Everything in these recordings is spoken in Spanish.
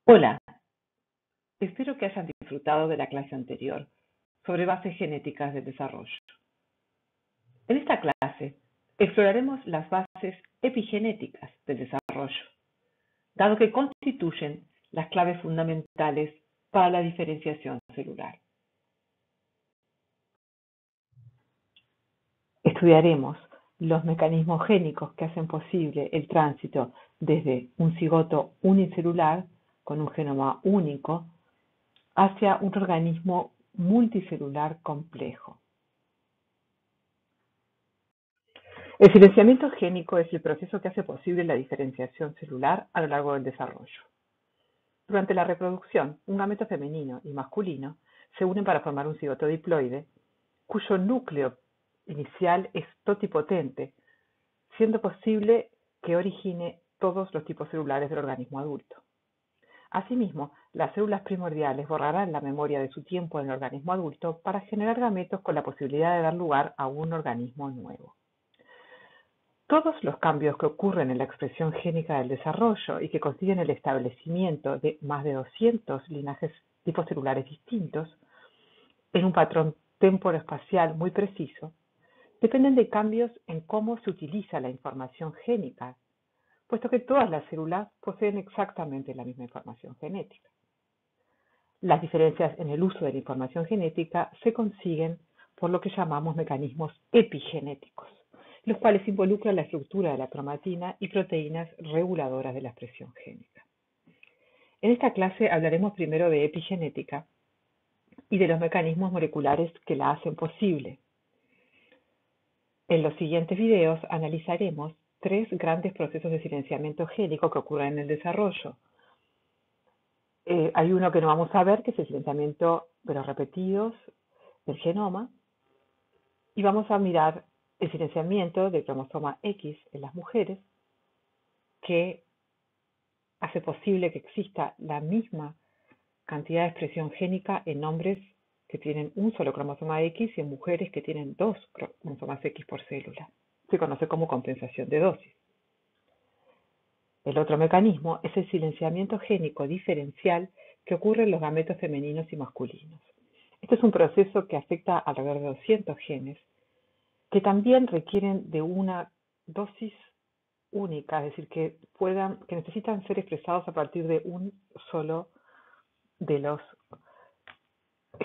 Hola, espero que hayan disfrutado de la clase anterior sobre bases genéticas del desarrollo. En esta clase exploraremos las bases epigenéticas del desarrollo, dado que constituyen las claves fundamentales para la diferenciación celular. Estudiaremos los mecanismos génicos que hacen posible el tránsito desde un cigoto unicelular con un genoma único hacia un organismo multicelular complejo. El silenciamiento génico es el proceso que hace posible la diferenciación celular a lo largo del desarrollo. Durante la reproducción, un gameto femenino y masculino se unen para formar un cigoto diploide, cuyo núcleo inicial es totipotente, siendo posible que origine todos los tipos celulares del organismo adulto. Asimismo, las células primordiales borrarán la memoria de su tiempo en el organismo adulto para generar gametos con la posibilidad de dar lugar a un organismo nuevo. Todos los cambios que ocurren en la expresión génica del desarrollo y que consiguen el establecimiento de más de 200 linajes tipos celulares distintos en un patrón temporoespacial muy preciso, dependen de cambios en cómo se utiliza la información génica, puesto que todas las células poseen exactamente la misma información genética. Las diferencias en el uso de la información genética se consiguen por lo que llamamos mecanismos epigenéticos, los cuales involucran la estructura de la cromatina y proteínas reguladoras de la expresión génica. En esta clase hablaremos primero de epigenética y de los mecanismos moleculares que la hacen posible. En los siguientes videos analizaremos tres grandes procesos de silenciamiento génico que ocurren en el desarrollo. Hay uno que no vamos a ver, que es el silenciamiento de los repetidos del genoma, y vamos a mirar el silenciamiento del cromosoma X en las mujeres, que hace posible que exista la misma cantidad de expresión génica en hombres que tienen un solo cromosoma X y en mujeres que tienen dos cromosomas X por célula. Se conoce como compensación de dosis. El otro mecanismo es el silenciamiento génico diferencial que ocurre en los gametos femeninos y masculinos. Este es un proceso que afecta a alrededor de 200 genes que también requieren de una dosis única, es decir, que necesitan ser expresados a partir de un solo de los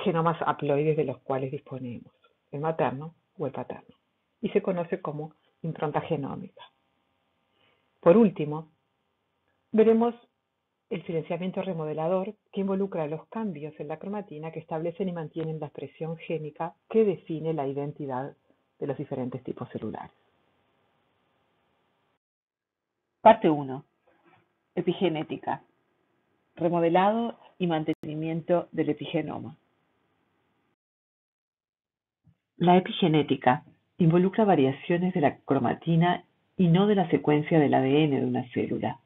genomas haploides de los cuales disponemos, el materno o el paterno, y se conoce como impronta genómica. Por último, veremos el silenciamiento remodelador, que involucra los cambios en la cromatina que establecen y mantienen la expresión génica que define la identidad de los diferentes tipos celulares. Parte 1. Epigenética. Remodelado y mantenimiento del epigenoma. La epigenética involucra variaciones de la cromatina y no de la secuencia del ADN de una célula.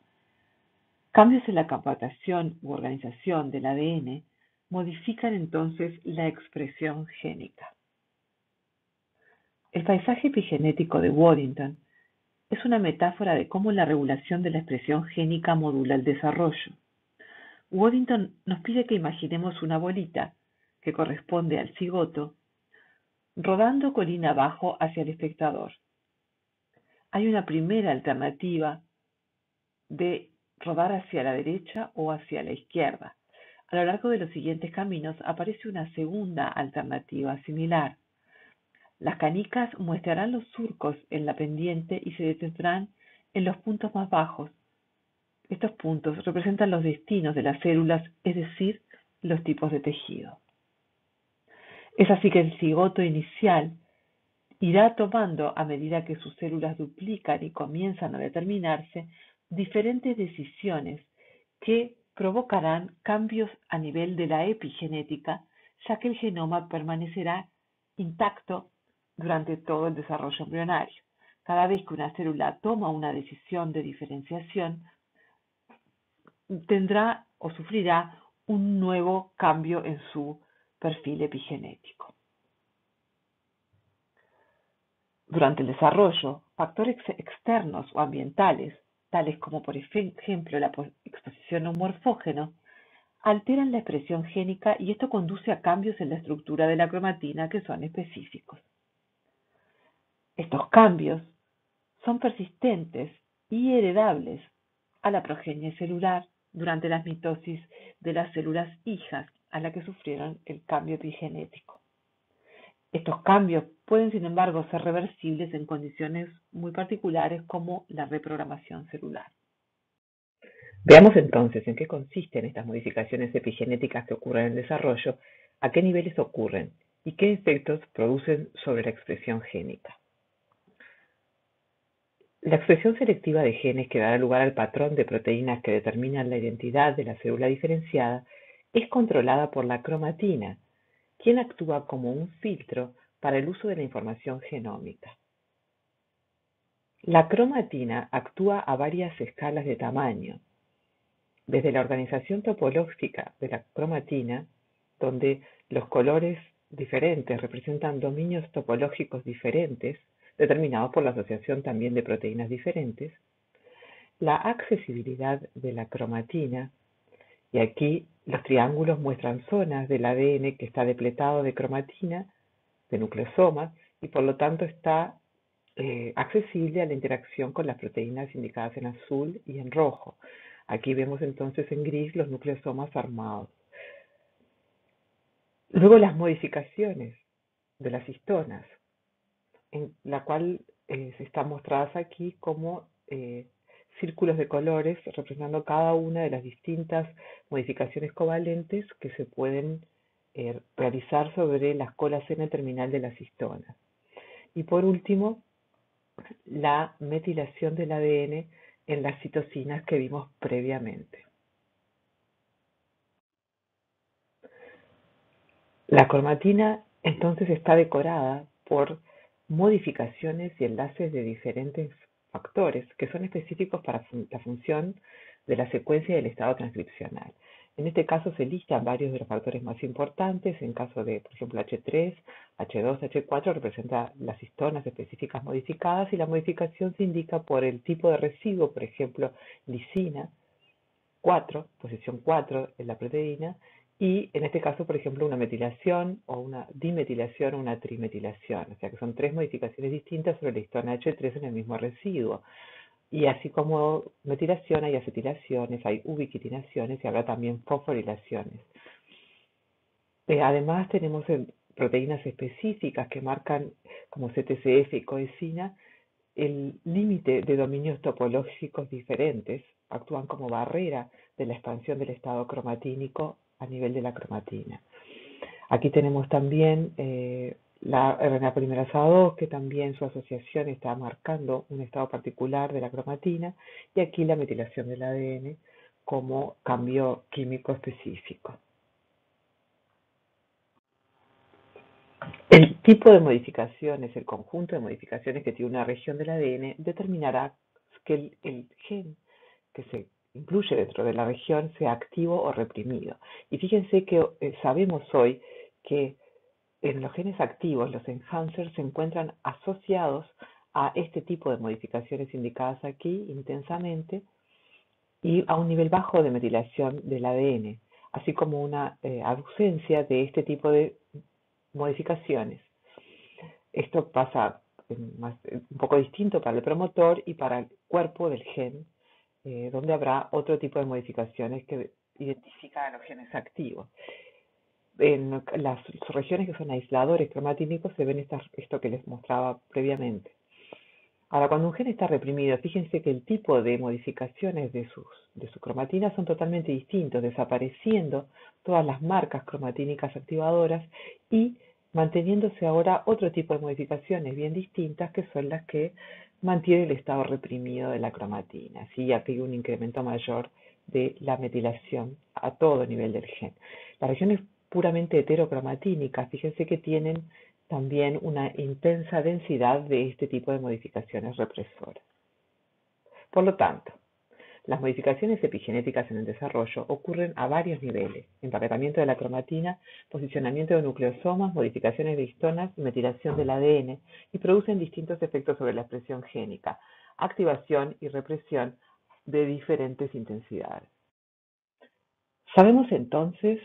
Cambios en la compactación u organización del ADN modifican entonces la expresión génica. El paisaje epigenético de Waddington es una metáfora de cómo la regulación de la expresión génica modula el desarrollo. Waddington nos pide que imaginemos una bolita que corresponde al cigoto rodando colina abajo hacia el espectador. Hay una primera alternativa de rodar hacia la derecha o hacia la izquierda. A lo largo de los siguientes caminos aparece una segunda alternativa similar. Las canicas muestrarán los surcos en la pendiente y se detendrán en los puntos más bajos. Estos puntos representan los destinos de las células, es decir, los tipos de tejido. Es así que el cigoto inicial irá tomando, a medida que sus células duplican y comienzan a determinarse, diferentes decisiones que provocarán cambios a nivel de la epigenética, ya que el genoma permanecerá intacto durante todo el desarrollo embrionario. Cada vez que una célula toma una decisión de diferenciación, tendrá o sufrirá un nuevo cambio en su perfil epigenético. Durante el desarrollo, factores externos o ambientales, tales como por ejemplo la exposición a un morfógeno, alteran la expresión génica y esto conduce a cambios en la estructura de la cromatina que son específicos. Estos cambios son persistentes y heredables a la progenie celular durante la mitosis de las células hijas a la que sufrieron el cambio epigenético. Estos cambios pueden, sin embargo, ser reversibles en condiciones muy particulares como la reprogramación celular. Veamos entonces en qué consisten estas modificaciones epigenéticas que ocurren en el desarrollo, a qué niveles ocurren y qué efectos producen sobre la expresión génica. La expresión selectiva de genes que dará lugar al patrón de proteínas que determinan la identidad de la célula diferenciada es controlada por la cromatina, quien actúa como un filtro para el uso de la información genómica. La cromatina actúa a varias escalas de tamaño, desde la organización topológica de la cromatina, donde los colores diferentes representan dominios topológicos diferentes, determinados por la asociación también de proteínas diferentes, la accesibilidad de la cromatina, y aquí los triángulos muestran zonas del ADN que está depletado de cromatina, de nucleosomas, y por lo tanto está accesible a la interacción con las proteínas indicadas en azul y en rojo. Aquí vemos entonces en gris los nucleosomas armados. Luego las modificaciones de las histonas, en la cual se están mostradas aquí como círculos de colores representando cada una de las distintas modificaciones covalentes que se pueden realizar sobre la cola N-terminal de las histonas. Y por último, la metilación del ADN en las citocinas que vimos previamente. La cromatina entonces está decorada por modificaciones y enlaces de diferentes factores que son específicos para la función de la secuencia del estado transcripcional. En este caso se listan varios de los factores más importantes. En caso de, por ejemplo, H3, H2, H4 representa las histonas específicas modificadas y la modificación se indica por el tipo de residuo, por ejemplo, lisina 4, posición 4 en la proteína, y en este caso, por ejemplo, una metilación o una dimetilación o una trimetilación, o sea que son tres modificaciones distintas sobre la histona H3 en el mismo residuo. Y así como metilación, hay acetilaciones, hay ubiquitinaciones y habrá también fosforilaciones. Además, tenemos proteínas específicas que marcan, como CTCF y coenzima, el límite de dominios topológicos diferentes, actúan como barrera de la expansión del estado cromatínico a nivel de la cromatina. Aquí tenemos también la RNA polimerasa 2, que también su asociación está marcando un estado particular de la cromatina, y aquí la metilación del ADN como cambio químico específico. El tipo de modificaciones, el conjunto de modificaciones que tiene una región del ADN determinará que el gen que se incluye dentro de la región sea activo o reprimido. Y fíjense que sabemos hoy que en los genes activos, los enhancers se encuentran asociados a este tipo de modificaciones indicadas aquí intensamente y a un nivel bajo de metilación del ADN, así como una ausencia de este tipo de modificaciones. Esto pasa un poco distinto para el promotor y para el cuerpo del gen, donde habrá otro tipo de modificaciones que identifican a los genes activos. En las regiones que son aisladores cromatínicos se ven esto que les mostraba previamente. Ahora, cuando un gen está reprimido, fíjense que el tipo de modificaciones de su cromatina son totalmente distintos, desapareciendo todas las marcas cromatínicas activadoras y manteniéndose ahora otro tipo de modificaciones bien distintas, que son las que mantienen el estado reprimido de la cromatina. ¿Sí? Aquí hay un incremento mayor de la metilación a todo nivel del gen. Las regiones puramente heterocromatínicas, fíjense que tienen también una intensa densidad de este tipo de modificaciones represoras. Por lo tanto, las modificaciones epigenéticas en el desarrollo ocurren a varios niveles: empaquetamiento de la cromatina, posicionamiento de nucleosomas, modificaciones de histonas y metilación del ADN, y producen distintos efectos sobre la expresión génica, activación y represión de diferentes intensidades. Sabemos entonces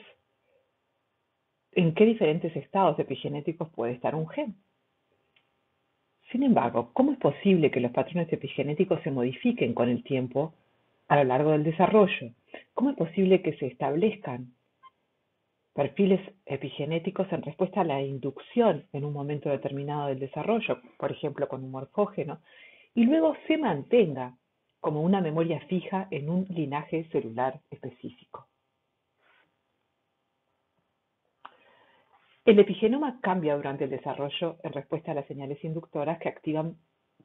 en qué diferentes estados epigenéticos puede estar un gen. Sin embargo, ¿cómo es posible que los patrones epigenéticos se modifiquen con el tiempo a lo largo del desarrollo? ¿Cómo es posible que se establezcan perfiles epigenéticos en respuesta a la inducción en un momento determinado del desarrollo, por ejemplo con un morfógeno, y luego se mantenga como una memoria fija en un linaje celular específico? El epigenoma cambia durante el desarrollo en respuesta a las señales inductoras que activan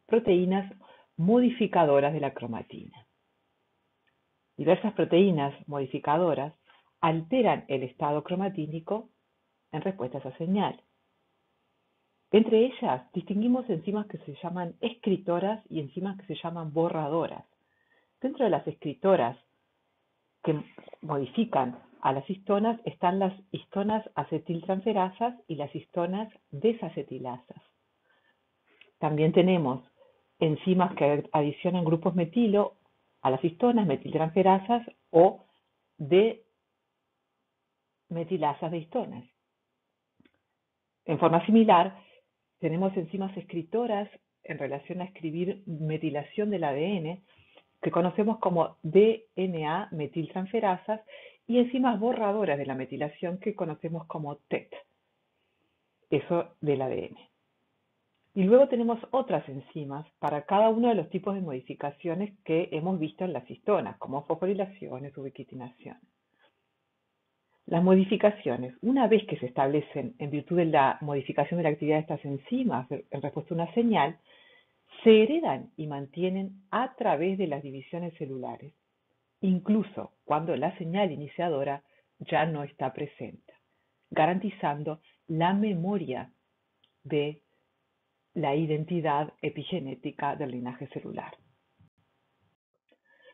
proteínas modificadoras de la cromatina. Diversas proteínas modificadoras alteran el estado cromatínico en respuesta a esa señal. Entre ellas distinguimos enzimas que se llaman escritoras y enzimas que se llaman borradoras. Dentro de las escritoras que modifican a las histonas están las histonas acetiltransferasas y las histonas desacetilasas. También tenemos enzimas que adicionan grupos metilo a las histonas metiltransferasas o metilasas de histonas. En forma similar, tenemos enzimas escritoras en relación a escribir metilación del ADN, que conocemos como DNA metiltransferasas, y enzimas borradoras de la metilación que conocemos como TET, eso del ADN. Y luego tenemos otras enzimas para cada uno de los tipos de modificaciones que hemos visto en las histonas, como fosforilaciones, ubiquitinaciones. Las modificaciones, una vez que se establecen en virtud de la modificación de la actividad de estas enzimas en respuesta a una señal, se heredan y mantienen a través de las divisiones celulares, incluso cuando la señal iniciadora ya no está presente, garantizando la memoria de la identidad epigenética del linaje celular.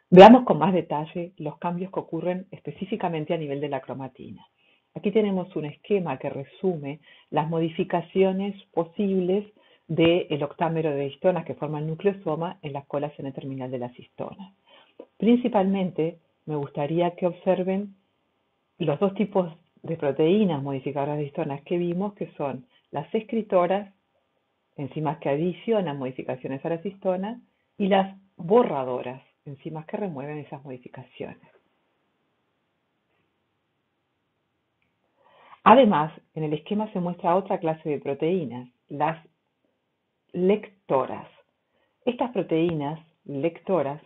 Veamos con más detalle los cambios que ocurren específicamente a nivel de la cromatina. Aquí tenemos un esquema que resume las modificaciones posibles del octámero de histonas que forma el nucleosoma en las colas N-terminal de las histonas. Principalmente me gustaría que observen los dos tipos de proteínas modificadoras de histonas que vimos, que son las escritoras, enzimas que adicionan modificaciones a las histonas, y las borradoras, enzimas que remueven esas modificaciones. Además, en el esquema se muestra otra clase de proteínas, las lectoras. Estas proteínas lectoras,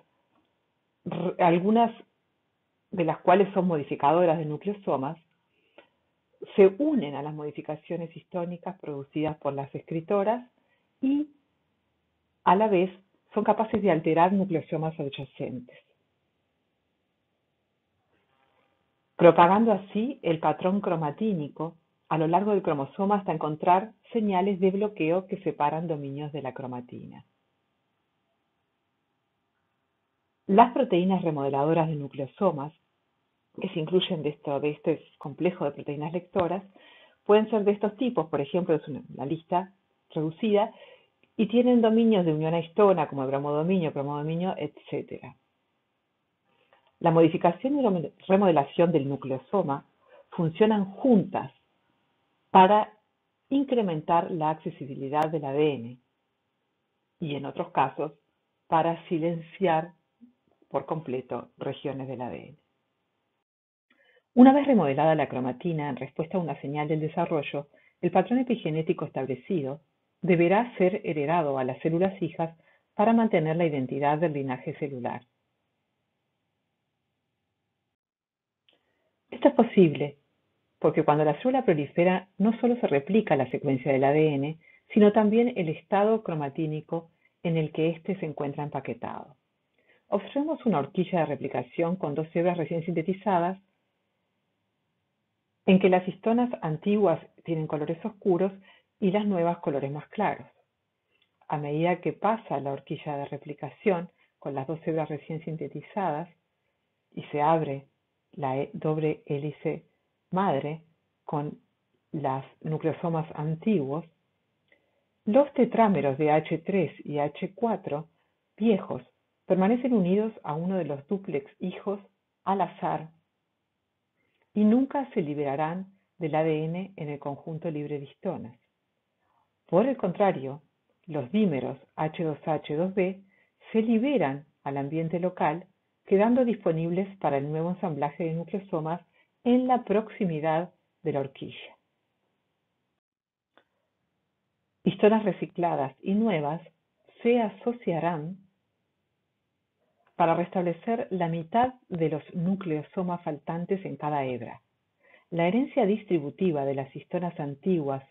algunas de las cuales son modificadoras de nucleosomas, se unen a las modificaciones histónicas producidas por las escritoras y a la vez son capaces de alterar nucleosomas adyacentes, propagando así el patrón cromatínico a lo largo del cromosoma hasta encontrar señales de bloqueo que separan dominios de la cromatina. Las proteínas remodeladoras de nucleosomas, que se incluyen de este complejo de proteínas lectoras, pueden ser de estos tipos, por ejemplo, es una lista reducida, y tienen dominios de unión a histona, como el bromodominio, etc. La modificación y remodelación del nucleosoma funcionan juntas para incrementar la accesibilidad del ADN y, en otros casos, para silenciar por completo regiones del ADN. Una vez remodelada la cromatina en respuesta a una señal del desarrollo, el patrón epigenético establecido deberá ser heredado a las células hijas para mantener la identidad del linaje celular. Esto es posible porque cuando la célula prolifera no solo se replica la secuencia del ADN, sino también el estado cromatínico en el que éste se encuentra empaquetado. Observemos una horquilla de replicación con dos hebras recién sintetizadas en que las histonas antiguas tienen colores oscuros y las nuevas colores más claros. A medida que pasa la horquilla de replicación con las dos hebras recién sintetizadas y se abre la doble hélice madre con los nucleosomas antiguos, los tetrámeros de H3 y H4 viejos permanecen unidos a uno de los dúplex hijos al azar y nunca se liberarán del ADN en el conjunto libre de histonas. Por el contrario, los dímeros H2A-H2B se liberan al ambiente local, quedando disponibles para el nuevo ensamblaje de nucleosomas en la proximidad de la horquilla. Histonas recicladas y nuevas se asociarán para restablecer la mitad de los nucleosomas faltantes en cada hebra. La herencia distributiva de las histonas antiguas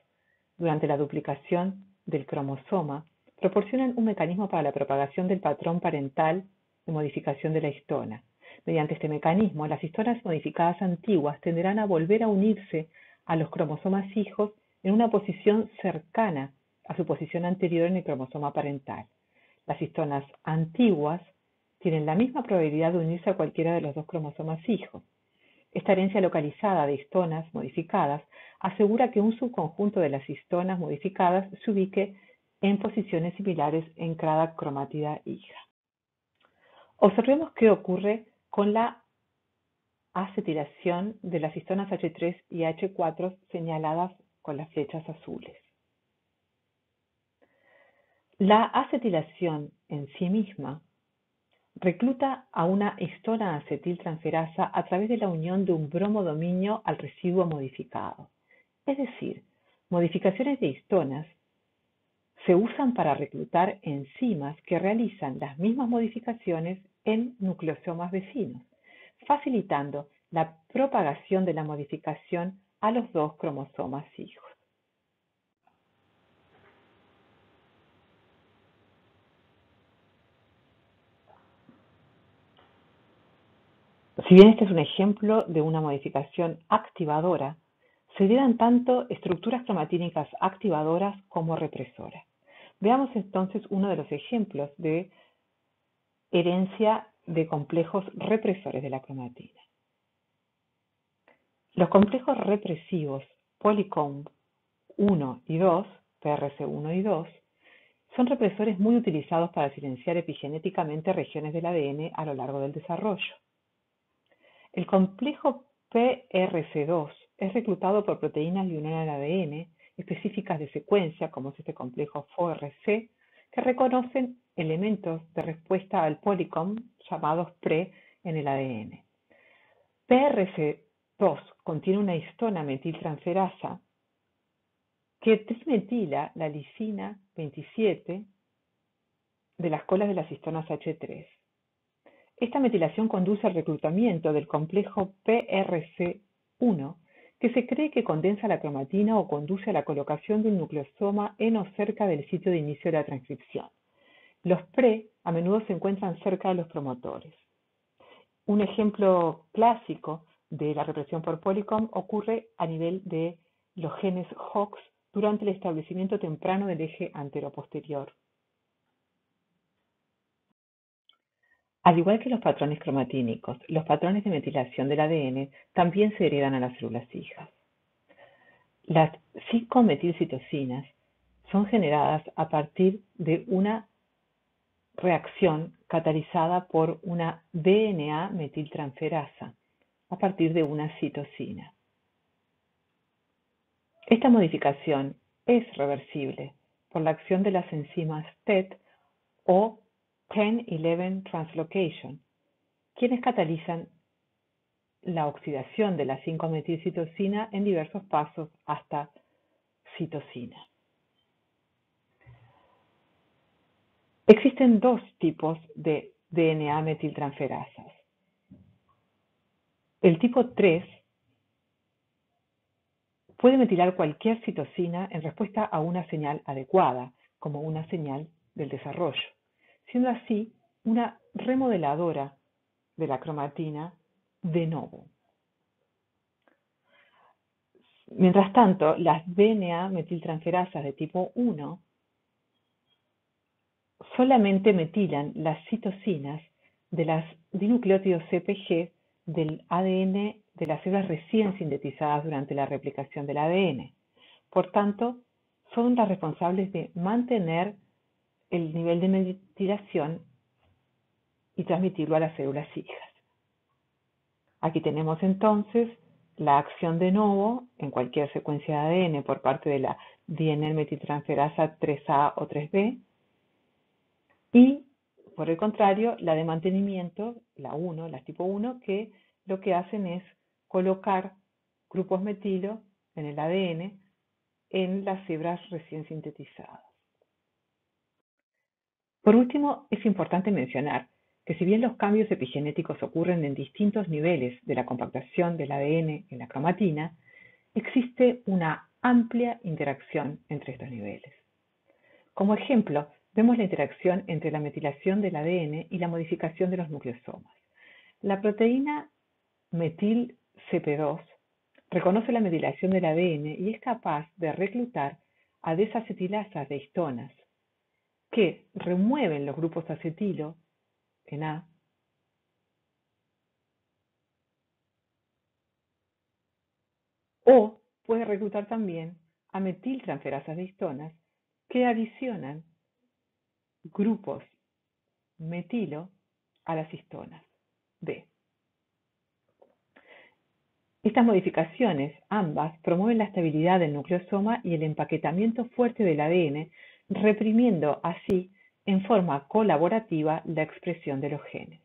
durante la duplicación del cromosoma proporcionan un mecanismo para la propagación del patrón parental de modificación de la histona. Mediante este mecanismo, las histonas modificadas antiguas tenderán a volver a unirse a los cromosomas hijos en una posición cercana a su posición anterior en el cromosoma parental. Las histonas antiguas tienen la misma probabilidad de unirse a cualquiera de los dos cromosomas hijos. Esta herencia localizada de histonas modificadas asegura que un subconjunto de las histonas modificadas se ubique en posiciones similares en cada cromátida hija. Observemos qué ocurre con la acetilación de las histonas H3 y H4 señaladas con las flechas azules. La acetilación en sí misma recluta a una histona acetiltransferasa a través de la unión de un bromodominio al residuo modificado. Es decir, modificaciones de histonas se usan para reclutar enzimas que realizan las mismas modificaciones en nucleosomas vecinos, facilitando la propagación de la modificación a los dos cromosomas hijos. Si bien este es un ejemplo de una modificación activadora, se heredan tanto estructuras cromatínicas activadoras como represoras. Veamos entonces uno de los ejemplos de herencia de complejos represores de la cromatina. Los complejos represivos Polycomb 1 y 2, PRC1 y 2, son represores muy utilizados para silenciar epigenéticamente regiones del ADN a lo largo del desarrollo. El complejo PRC2 es reclutado por proteínas de unión al ADN específicas de secuencia, como es este complejo FORC, que reconocen elementos de respuesta al Polycomb llamados PRE en el ADN. PRC2 contiene una histona metiltransferasa que trismetila la lisina 27 de las colas de las histonas H3. Esta metilación conduce al reclutamiento del complejo PRC1, que se cree que condensa la cromatina o conduce a la colocación de un nucleosoma en o cerca del sitio de inicio de la transcripción. Los PRE a menudo se encuentran cerca de los promotores. Un ejemplo clásico de la represión por Polycomb ocurre a nivel de los genes HOX durante el establecimiento temprano del eje anteroposterior. Al igual que los patrones cromatínicos, los patrones de metilación del ADN también se heredan a las células hijas. Las 5-metilcitocinas son generadas a partir de una reacción catalizada por una DNA metiltransferasa a partir de una citosina. Esta modificación es reversible por la acción de las enzimas TET o 10-11 translocation, quienes catalizan la oxidación de la 5-metilcitosina en diversos pasos hasta citosina. Existen dos tipos de DNA metiltransferasas. El tipo 3 puede metilar cualquier citosina en respuesta a una señal adecuada, como una señal del desarrollo, siendo así una remodeladora de la cromatina de novo. Mientras tanto, las DNA metiltransferasas de tipo 1 solamente metilan las citosinas de las dinucleótidos CpG del ADN de las células recién sintetizadas durante la replicación del ADN. Por tanto, son las responsables de mantener el nivel de metilación y transmitirlo a las células hijas. Aquí tenemos entonces la acción de novo en cualquier secuencia de ADN por parte de la DNA-metiltransferasa 3A o 3B, y por el contrario, la de mantenimiento, las tipo 1, que lo que hacen es colocar grupos metilo en el ADN en las hebras recién sintetizadas. Por último, es importante mencionar que si bien los cambios epigenéticos ocurren en distintos niveles de la compactación del ADN en la cromatina, existe una amplia interacción entre estos niveles. Como ejemplo, vemos la interacción entre la metilación del ADN y la modificación de los nucleosomas. La proteína metil CP2 reconoce la metilación del ADN y es capaz de reclutar a desacetilasas de histonas que remueven los grupos acetilo en A o puede reclutar también a metiltransferasas de histonas que adicionan grupos metilo a las histonas B. Estas modificaciones, ambas, promueven la estabilidad del nucleosoma y el empaquetamiento fuerte del ADN, reprimiendo así en forma colaborativa la expresión de los genes.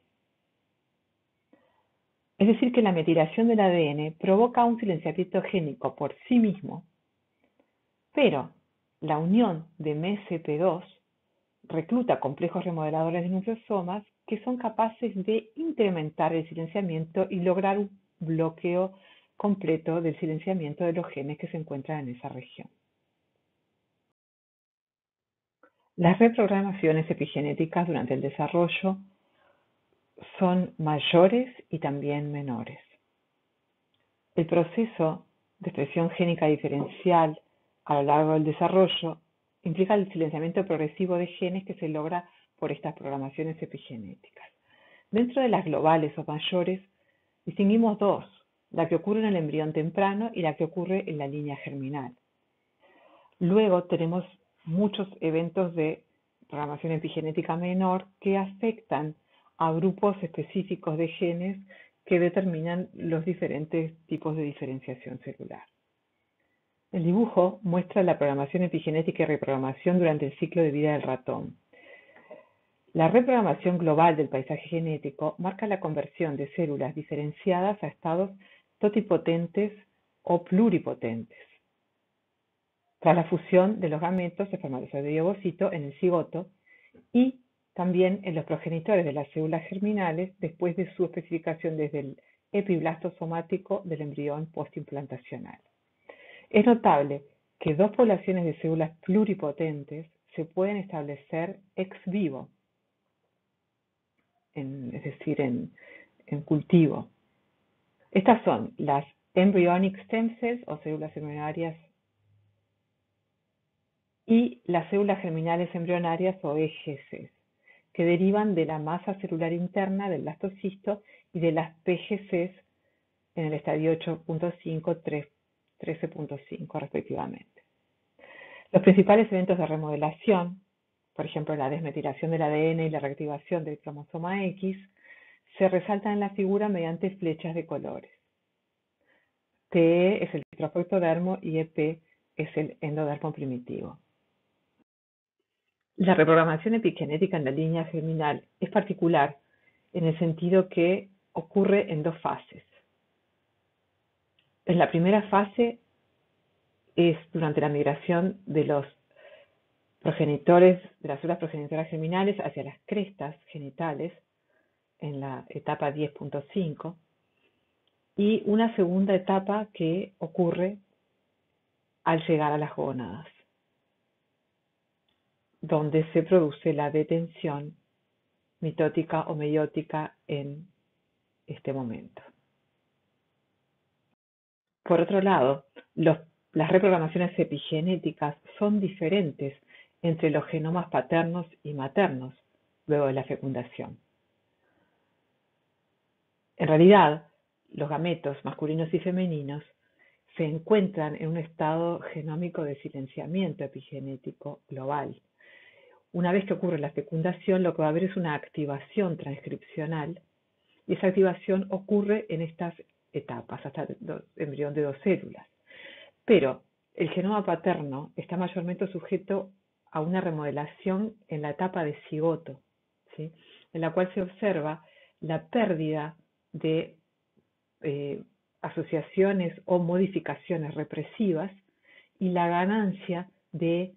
Es decir, que la metilación del ADN provoca un silenciamiento génico por sí mismo, pero la unión de MECP2 recluta complejos remodeladores de nucleosomas que son capaces de incrementar el silenciamiento y lograr un bloqueo completo del silenciamiento de los genes que se encuentran en esa región. Las reprogramaciones epigenéticas durante el desarrollo son mayores y también menores. El proceso de expresión génica diferencial a lo largo del desarrollo implica el silenciamiento progresivo de genes que se logra por estas programaciones epigenéticas. Dentro de las globales o mayores, distinguimos dos, la que ocurre en el embrión temprano y la que ocurre en la línea germinal. Luego tenemos muchos eventos de programación epigenética menor que afectan a grupos específicos de genes que determinan los diferentes tipos de diferenciación celular. El dibujo muestra la programación epigenética y reprogramación durante el ciclo de vida del ratón. La reprogramación global del paisaje genético marca la conversión de células diferenciadas a estados totipotentes o pluripotentes. Tras la fusión de los gametos, espermatozoide y ovocito en el cigoto y también en los progenitores de las células germinales después de su especificación desde el epiblasto somático del embrión postimplantacional. Es notable que dos poblaciones de células pluripotentes se pueden establecer ex vivo, es decir, en cultivo. Estas son las embryonic stem cells o células embrionarias y las células germinales embrionarias o EGCs, que derivan de la masa celular interna del blastocisto y de las PGCs en el estadio 8.5, 13.5 respectivamente. Los principales eventos de remodelación, por ejemplo la desmetilación del ADN y la reactivación del cromosoma X, se resaltan en la figura mediante flechas de colores. TE es el trofoectodermo y EP es el endodermo primitivo. La reprogramación epigenética en la línea germinal es particular en el sentido que ocurre en dos fases. En la primera fase es durante la migración de los progenitores, de las células progenitoras germinales hacia las crestas genitales en la etapa 10.5 y una segunda etapa que ocurre al llegar a las gónadas, donde se produce la detención mitótica o meiótica en este momento. Por otro lado, las reprogramaciones epigenéticas son diferentes entre los genomas paternos y maternos luego de la fecundación. En realidad, los gametos masculinos y femeninos se encuentran en un estado genómico de silenciamiento epigenético global. Una vez que ocurre la fecundación, lo que va a haber es una activación transcripcional y esa activación ocurre en estas etapas, hasta el embrión de 2 células. Pero el genoma paterno está mayormente sujeto a una remodelación en la etapa de cigoto, ¿sí?, en la cual se observa la pérdida de asociaciones o modificaciones represivas y la ganancia de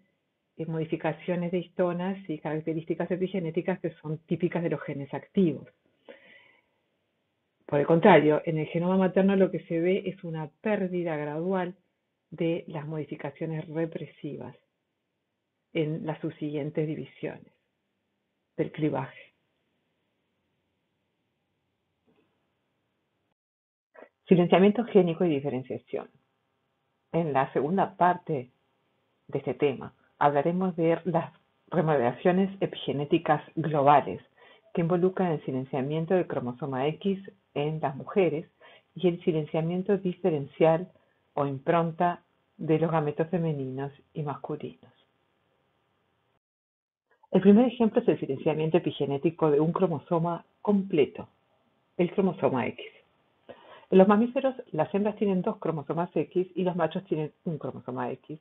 modificaciones de histonas y características epigenéticas que son típicas de los genes activos. Por el contrario, en el genoma materno lo que se ve es una pérdida gradual de las modificaciones represivas en las subsiguientes divisiones del clivaje. Silenciamiento génico y diferenciación. En la segunda parte de este tema hablaremos de las remodelaciones epigenéticas globales que involucran el silenciamiento del cromosoma X en las mujeres y el silenciamiento diferencial o impronta de los gametos femeninos y masculinos. El primer ejemplo es el silenciamiento epigenético de un cromosoma completo, el cromosoma X. En los mamíferos, las hembras tienen 2 cromosomas X y los machos tienen un cromosoma X,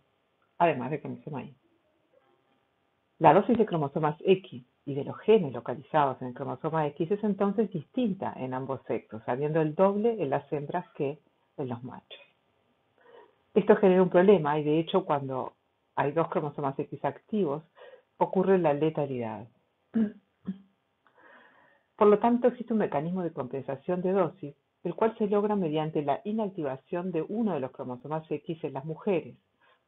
además del cromosoma Y. La dosis de cromosomas X y de los genes localizados en el cromosoma X es entonces distinta en ambos sexos, habiendo el doble en las hembras que en los machos. Esto genera un problema y de hecho cuando hay 2 cromosomas X activos ocurre la letalidad. Por lo tanto, existe un mecanismo de compensación de dosis, el cual se logra mediante la inactivación de uno de los cromosomas X en las mujeres,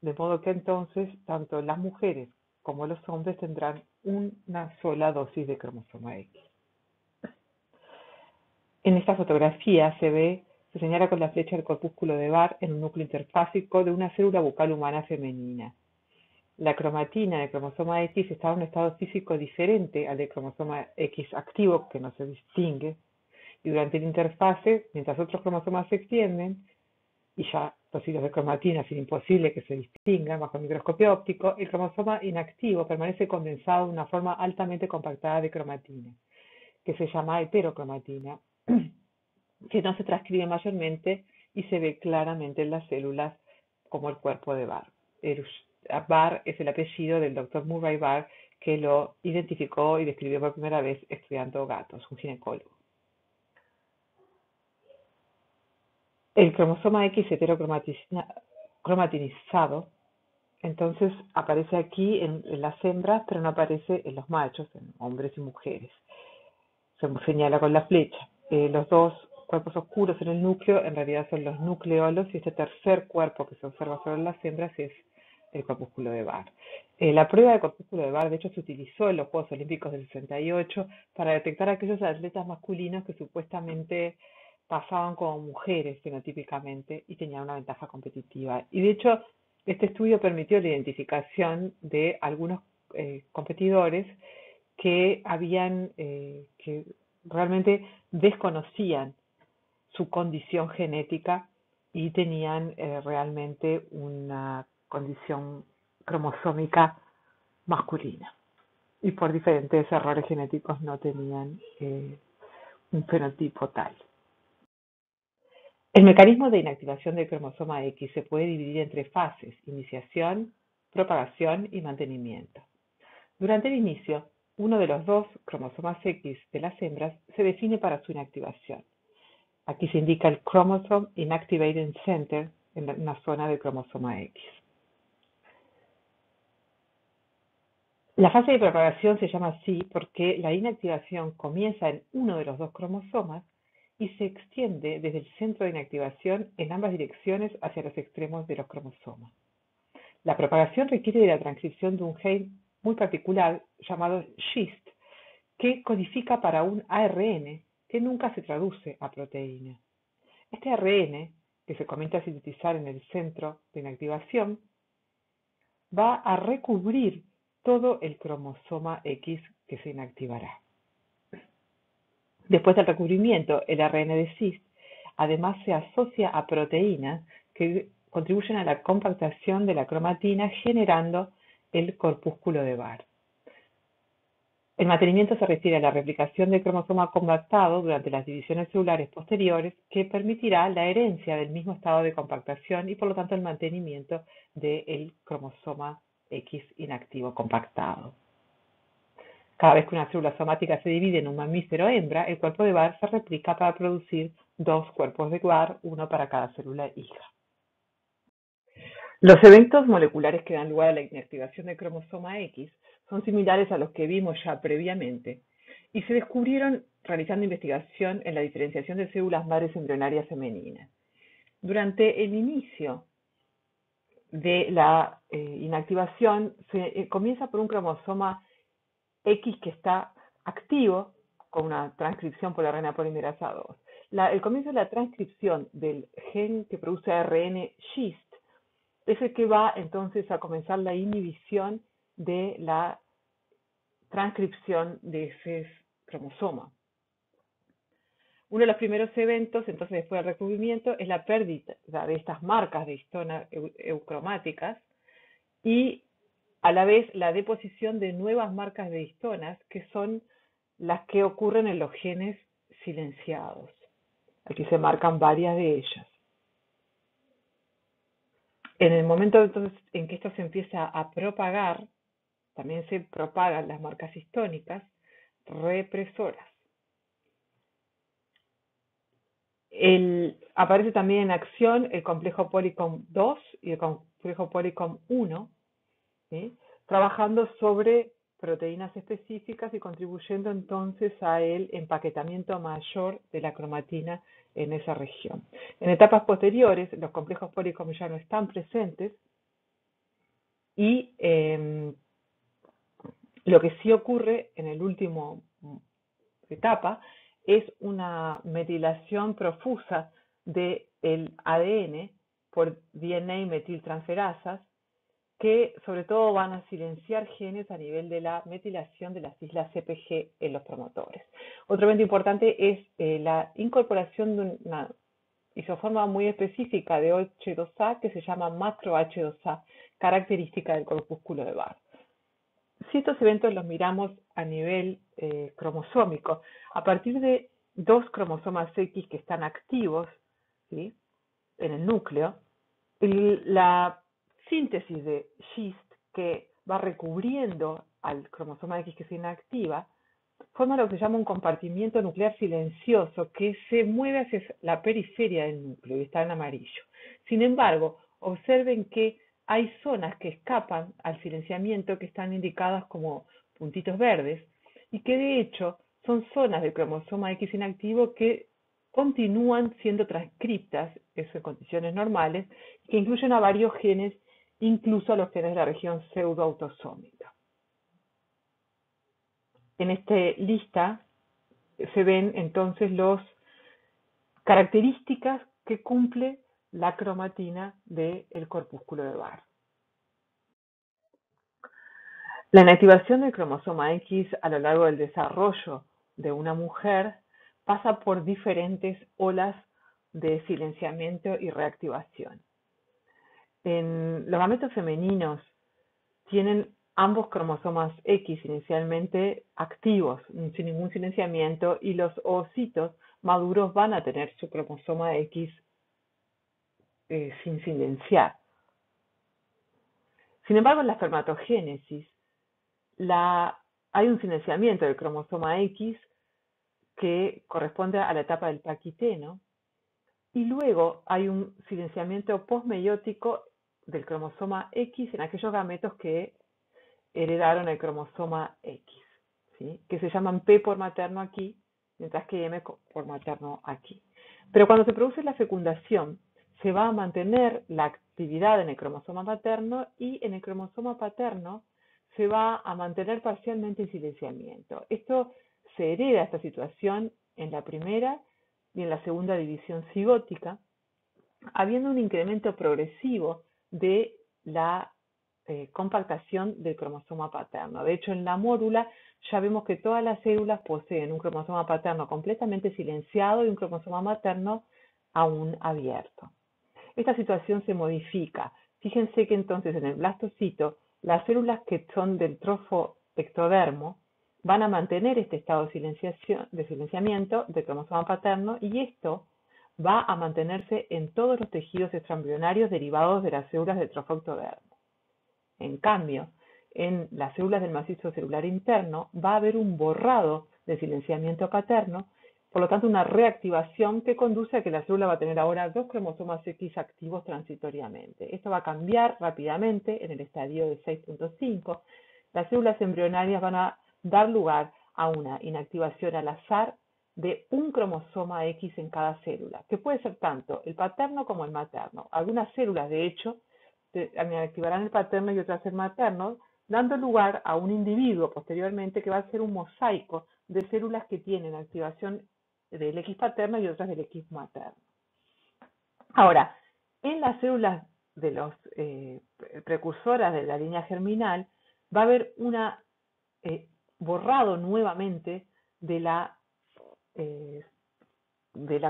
de modo que entonces tanto las mujeres como los hombres tendrán una sola dosis de cromosoma X. En esta fotografía se señala con la flecha el corpúsculo de Barr en un núcleo interfásico de una célula bucal humana femenina. La cromatina del cromosoma X está en un estado físico diferente al del cromosoma X activo, que no se distingue, y durante la interfase, mientras otros cromosomas se extienden, y ya los hilos de cromatina es imposible que se distingan bajo el microscopio óptico, el cromosoma inactivo permanece condensado en una forma altamente compactada de cromatina, que se llama heterocromatina, que no se transcribe mayormente y se ve claramente en las células como el cuerpo de Barr. Barr es el apellido del Dr. Murray Barr, que lo identificó y describió por primera vez estudiando gatos, un ginecólogo. El cromosoma X heterocromatinizado, entonces aparece aquí en las hembras, pero no aparece en los machos, en hombres y mujeres. Se señala con la flecha. Los 2 cuerpos oscuros en el núcleo en realidad son los nucleolos y este tercer cuerpo que se observa sobre las hembras es el corpúsculo de Barr. La prueba de corpúsculo de Barr, de hecho, se utilizó en los Juegos Olímpicos del 68 para detectar a aquellos atletas masculinos que supuestamente pasaban como mujeres fenotípicamente y tenían una ventaja competitiva. Y de hecho, este estudio permitió la identificación de algunos competidores que que realmente desconocían su condición genética y tenían realmente una condición cromosómica masculina. Y por diferentes errores genéticos no tenían un fenotipo tal. El mecanismo de inactivación del cromosoma X se puede dividir en 3 fases: iniciación, propagación y mantenimiento. Durante el inicio, uno de los 2 cromosomas X de las hembras se define para su inactivación. Aquí se indica el Chromosome Inactivating Center en una zona del cromosoma X. La fase de propagación se llama así porque la inactivación comienza en uno de los 2 cromosomas y se extiende desde el centro de inactivación en ambas direcciones hacia los extremos de los cromosomas. La propagación requiere de la transcripción de un gen muy particular llamado SHIST, que codifica para un ARN que nunca se traduce a proteína. Este ARN, que se comienza a sintetizar en el centro de inactivación, va a recubrir todo el cromosoma X que se inactivará. Después del recubrimiento, el ARN de CIS además se asocia a proteínas que contribuyen a la compactación de la cromatina generando el corpúsculo de Barr. El mantenimiento se refiere a la replicación del cromosoma compactado durante las divisiones celulares posteriores que permitirá la herencia del mismo estado de compactación y por lo tanto el mantenimiento del cromosoma X inactivo compactado. Cada vez que una célula somática se divide en un mamífero hembra, el cuerpo de Barr se replica para producir 2 cuerpos de Barr, uno para cada célula hija. Los eventos moleculares que dan lugar a la inactivación del cromosoma X son similares a los que vimos ya previamente y se descubrieron realizando investigación en la diferenciación de células madres embrionarias femeninas. Durante el inicio de la inactivación se comienza por un cromosoma X que está activo con una transcripción por la RNA polimerasa 2. El comienzo de la transcripción del gen que produce ARN GIST es el que va entonces a comenzar la inhibición de la transcripción de ese cromosoma. Uno de los primeros eventos, entonces después del recubrimiento, es la pérdida de estas marcas de histona eucromáticas y a la vez la deposición de nuevas marcas de histonas que son las que ocurren en los genes silenciados. Aquí se marcan varias de ellas. En el momento entonces en que esto se empieza a propagar, también se propagan las marcas histónicas represoras. Aparece también en acción el complejo Polycomb 2 y el complejo Polycomb 1, ¿sí? Trabajando sobre proteínas específicas y contribuyendo entonces al empaquetamiento mayor de la cromatina en esa región. En etapas posteriores, los complejos Polycomb ya no están presentes y lo que sí ocurre en el último etapa es una metilación profusa del ADN por DNA metiltransferasas que sobre todo van a silenciar genes a nivel de la metilación de las islas CpG en los promotores. Otro evento importante es la incorporación de una isoforma muy específica de H2A que se llama macro H2A, característica del corpúsculo de Barr. Si estos eventos los miramos a nivel cromosómico, a partir de 2 cromosomas X que están activos, ¿sí?, en el núcleo, la síntesis de GIST que va recubriendo al cromosoma X que se inactiva forma lo que se llama un compartimiento nuclear silencioso que se mueve hacia la periferia del núcleo y está en amarillo. Sin embargo, observen que hay zonas que escapan al silenciamiento que están indicadas como puntitos verdes y que de hecho son zonas del cromosoma X inactivo que continúan siendo transcriptas, eso en condiciones normales, que incluyen a varios genes, incluso a los genes de la región pseudoautosómica. En esta lista se ven entonces las características que cumple la cromatina del corpúsculo de Barr. La inactivación del cromosoma X a lo largo del desarrollo de una mujer pasa por diferentes olas de silenciamiento y reactivación. Los gametos femeninos tienen ambos cromosomas X inicialmente activos, sin ningún silenciamiento, y los ovocitos maduros van a tener su cromosoma X sin silenciar. Sin embargo, en la espermatogénesis hay un silenciamiento del cromosoma X que corresponde a la etapa del paquiteno, y luego hay un silenciamiento postmeiótico del cromosoma X en aquellos gametos que heredaron el cromosoma X, ¿sí?, que se llaman P por materno aquí, mientras que M por materno aquí. Pero cuando se produce la fecundación, se va a mantener la actividad en el cromosoma materno y en el cromosoma paterno se va a mantener parcialmente el silenciamiento. Esto se hereda, esta situación, en la primera y en la segunda división cigótica, habiendo un incremento progresivo de la compactación del cromosoma paterno. De hecho, en la mórula ya vemos que todas las células poseen un cromosoma paterno completamente silenciado y un cromosoma materno aún abierto. Esta situación se modifica. Fíjense que entonces en el blastocito, las células que son del trofo ectodermo van a mantener este estado de silenciamiento del cromosoma paterno y esto va a mantenerse en todos los tejidos extraembrionarios derivados de las células del trofectodermo. En cambio, en las células del macizo celular interno va a haber un borrado del silenciamiento paterno, por lo tanto una reactivación que conduce a que la célula va a tener ahora 2 cromosomas X activos transitoriamente. Esto va a cambiar rápidamente en el estadio de 6.5. Las células embrionarias van a dar lugar a una inactivación al azar de un cromosoma X en cada célula, que puede ser tanto el paterno como el materno. Algunas células, de hecho, activarán el paterno y otras el materno, dando lugar a un individuo posteriormente que va a ser un mosaico de células que tienen activación del X paterno y otras del X materno. Ahora, en las células de los precursoras de la línea germinal va a haber una borrado nuevamente de la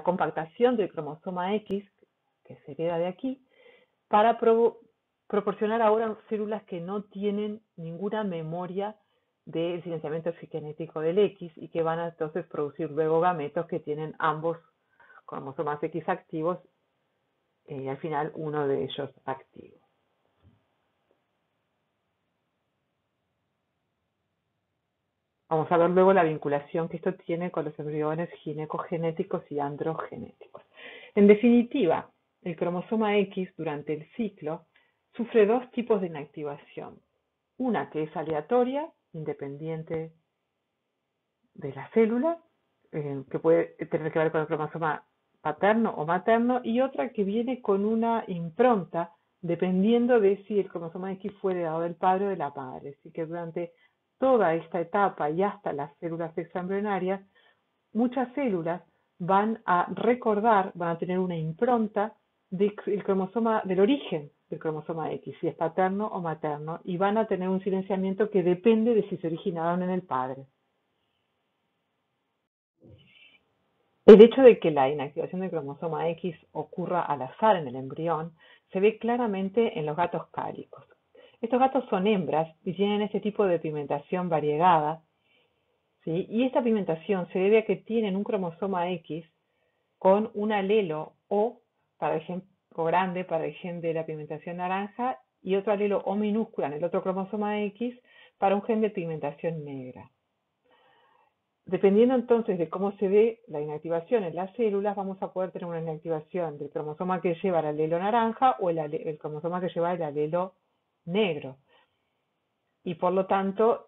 compactación del cromosoma X, que se hereda de aquí, para proporcionar ahora células que no tienen ninguna memoria del silenciamiento genético del X y que van a entonces producir luego gametos que tienen ambos cromosomas X activos y al final uno de ellos activo. Vamos a ver luego la vinculación que esto tiene con los embriones ginecogenéticos y androgenéticos. En definitiva, el cromosoma X durante el ciclo sufre 2 tipos de inactivación. Una que es aleatoria, independiente de la célula, que puede tener que ver con el cromosoma paterno o materno, y otra que viene con una impronta dependiendo de si el cromosoma X fue heredado del padre o de la madre. Así que durante toda esta etapa y hasta las células extraembrionarias, muchas células van a recordar, van a tener una impronta del cromosoma, del origen del cromosoma X, si es paterno o materno, y van a tener un silenciamiento que depende de si se originaron en el padre. El hecho de que la inactivación del cromosoma X ocurra al azar en el embrión se ve claramente en los gatos cálicos. Estos gatos son hembras y tienen este tipo de pigmentación variegada, ¿sí? Y esta pigmentación se debe a que tienen un cromosoma X con un alelo O para el gen O grande para el gen de la pigmentación naranja y otro alelo O minúscula en el otro cromosoma X para un gen de pigmentación negra. Dependiendo entonces de cómo se dé la inactivación en las células, vamos a poder tener una inactivación del cromosoma que lleva el alelo naranja o el cromosoma que lleva el alelo negro. Y por lo tanto,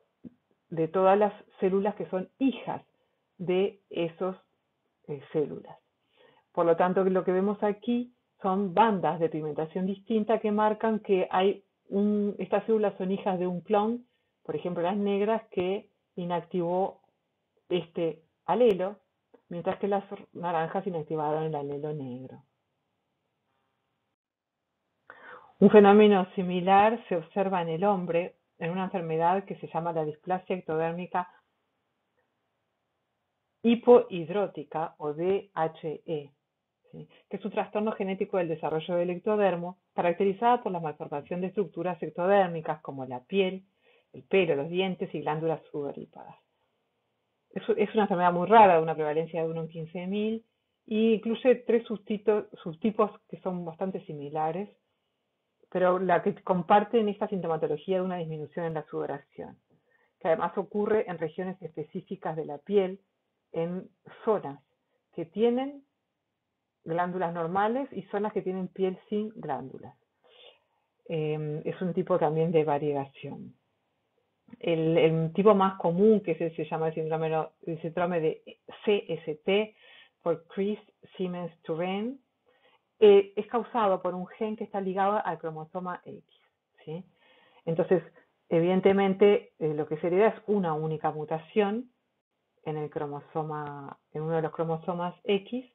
de todas las células que son hijas de esas células. Por lo tanto, lo que vemos aquí son bandas de pigmentación distinta que marcan que estas células son hijas de un clon, por ejemplo las negras, que inactivó este alelo, mientras que las naranjas inactivaron el alelo negro. Un fenómeno similar se observa en el hombre en una enfermedad que se llama la displasia ectodérmica hipohidrótica o DHE, ¿sí? Que es un trastorno genético del desarrollo del ectodermo caracterizada por la malformación de estructuras ectodérmicas como la piel, el pelo, los dientes y glándulas sudoríparas. Es una enfermedad muy rara, de una prevalencia de 1 en 15.000 y incluye 3 subtipos que son bastante similares, pero la que comparten esta sintomatología de una disminución en la sudoración, que además ocurre en regiones específicas de la piel, en zonas que tienen glándulas normales y zonas que tienen piel sin glándulas. Es un tipo también de variegación. El tipo más común, que se llama el síndrome de CST, por Chris-Siemens-Turenne, es causado por un gen que está ligado al cromosoma X, ¿sí? Entonces, evidentemente, lo que se hereda es una única mutación en uno de los cromosomas X,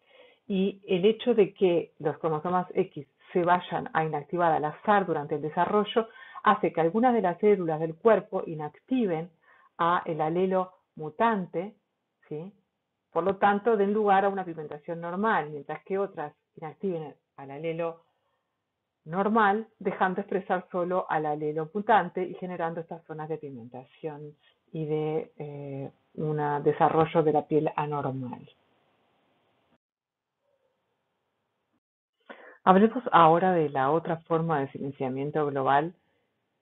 y el hecho de que los cromosomas X se vayan a inactivar al azar durante el desarrollo hace que algunas de las células del cuerpo inactiven el alelo mutante, ¿sí? Por lo tanto, den lugar a una pigmentación normal, mientras que otras inactiven al alelo normal, dejando expresar solo al alelo mutante y generando estas zonas de pigmentación y de un desarrollo de la piel anormal. Hablemos ahora de la otra forma de silenciamiento global,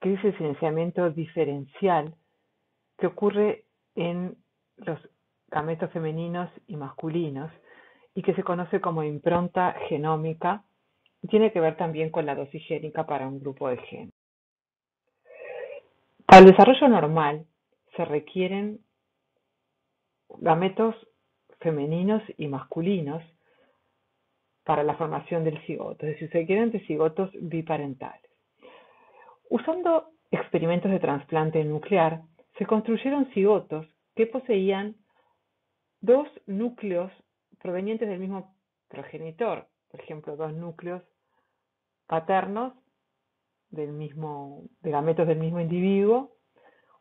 que es el silenciamiento diferencial, que ocurre en los gametos femeninos y masculinos y que se conoce como impronta genómica y tiene que ver también con la dosis génica para un grupo de genes. Para el desarrollo normal se requieren gametos femeninos y masculinos para la formación del cigoto, es decir, se requieren de cigotos biparentales. Usando experimentos de trasplante nuclear, se construyeron cigotos que poseían dos núcleos provenientes del mismo progenitor, por ejemplo, dos núcleos paternos de gametos del mismo individuo,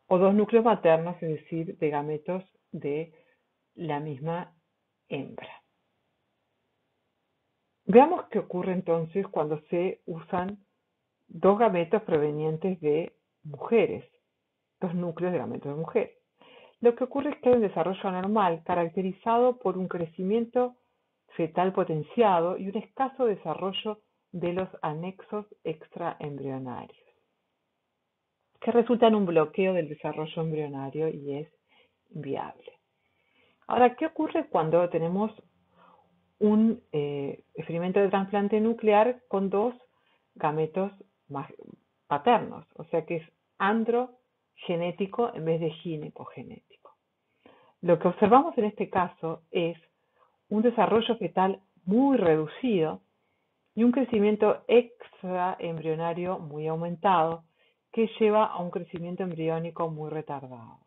o dos núcleos maternos, es decir, de gametos de la misma hembra. Veamos qué ocurre entonces cuando se usan dos gametos provenientes de mujeres, dos núcleos de gametos de mujeres. Lo que ocurre es que hay un desarrollo anormal caracterizado por un crecimiento fetal potenciado y un escaso desarrollo de los anexos extraembrionarios, que resulta en un bloqueo del desarrollo embrionario y es inviable. Ahora, ¿qué ocurre cuando tenemos un experimento de trasplante nuclear con dos gametos paternos? O sea que es androgenético en vez de ginecogenético. Lo que observamos en este caso es un desarrollo fetal muy reducido y un crecimiento extraembrionario muy aumentado que lleva a un crecimiento embriónico muy retardado.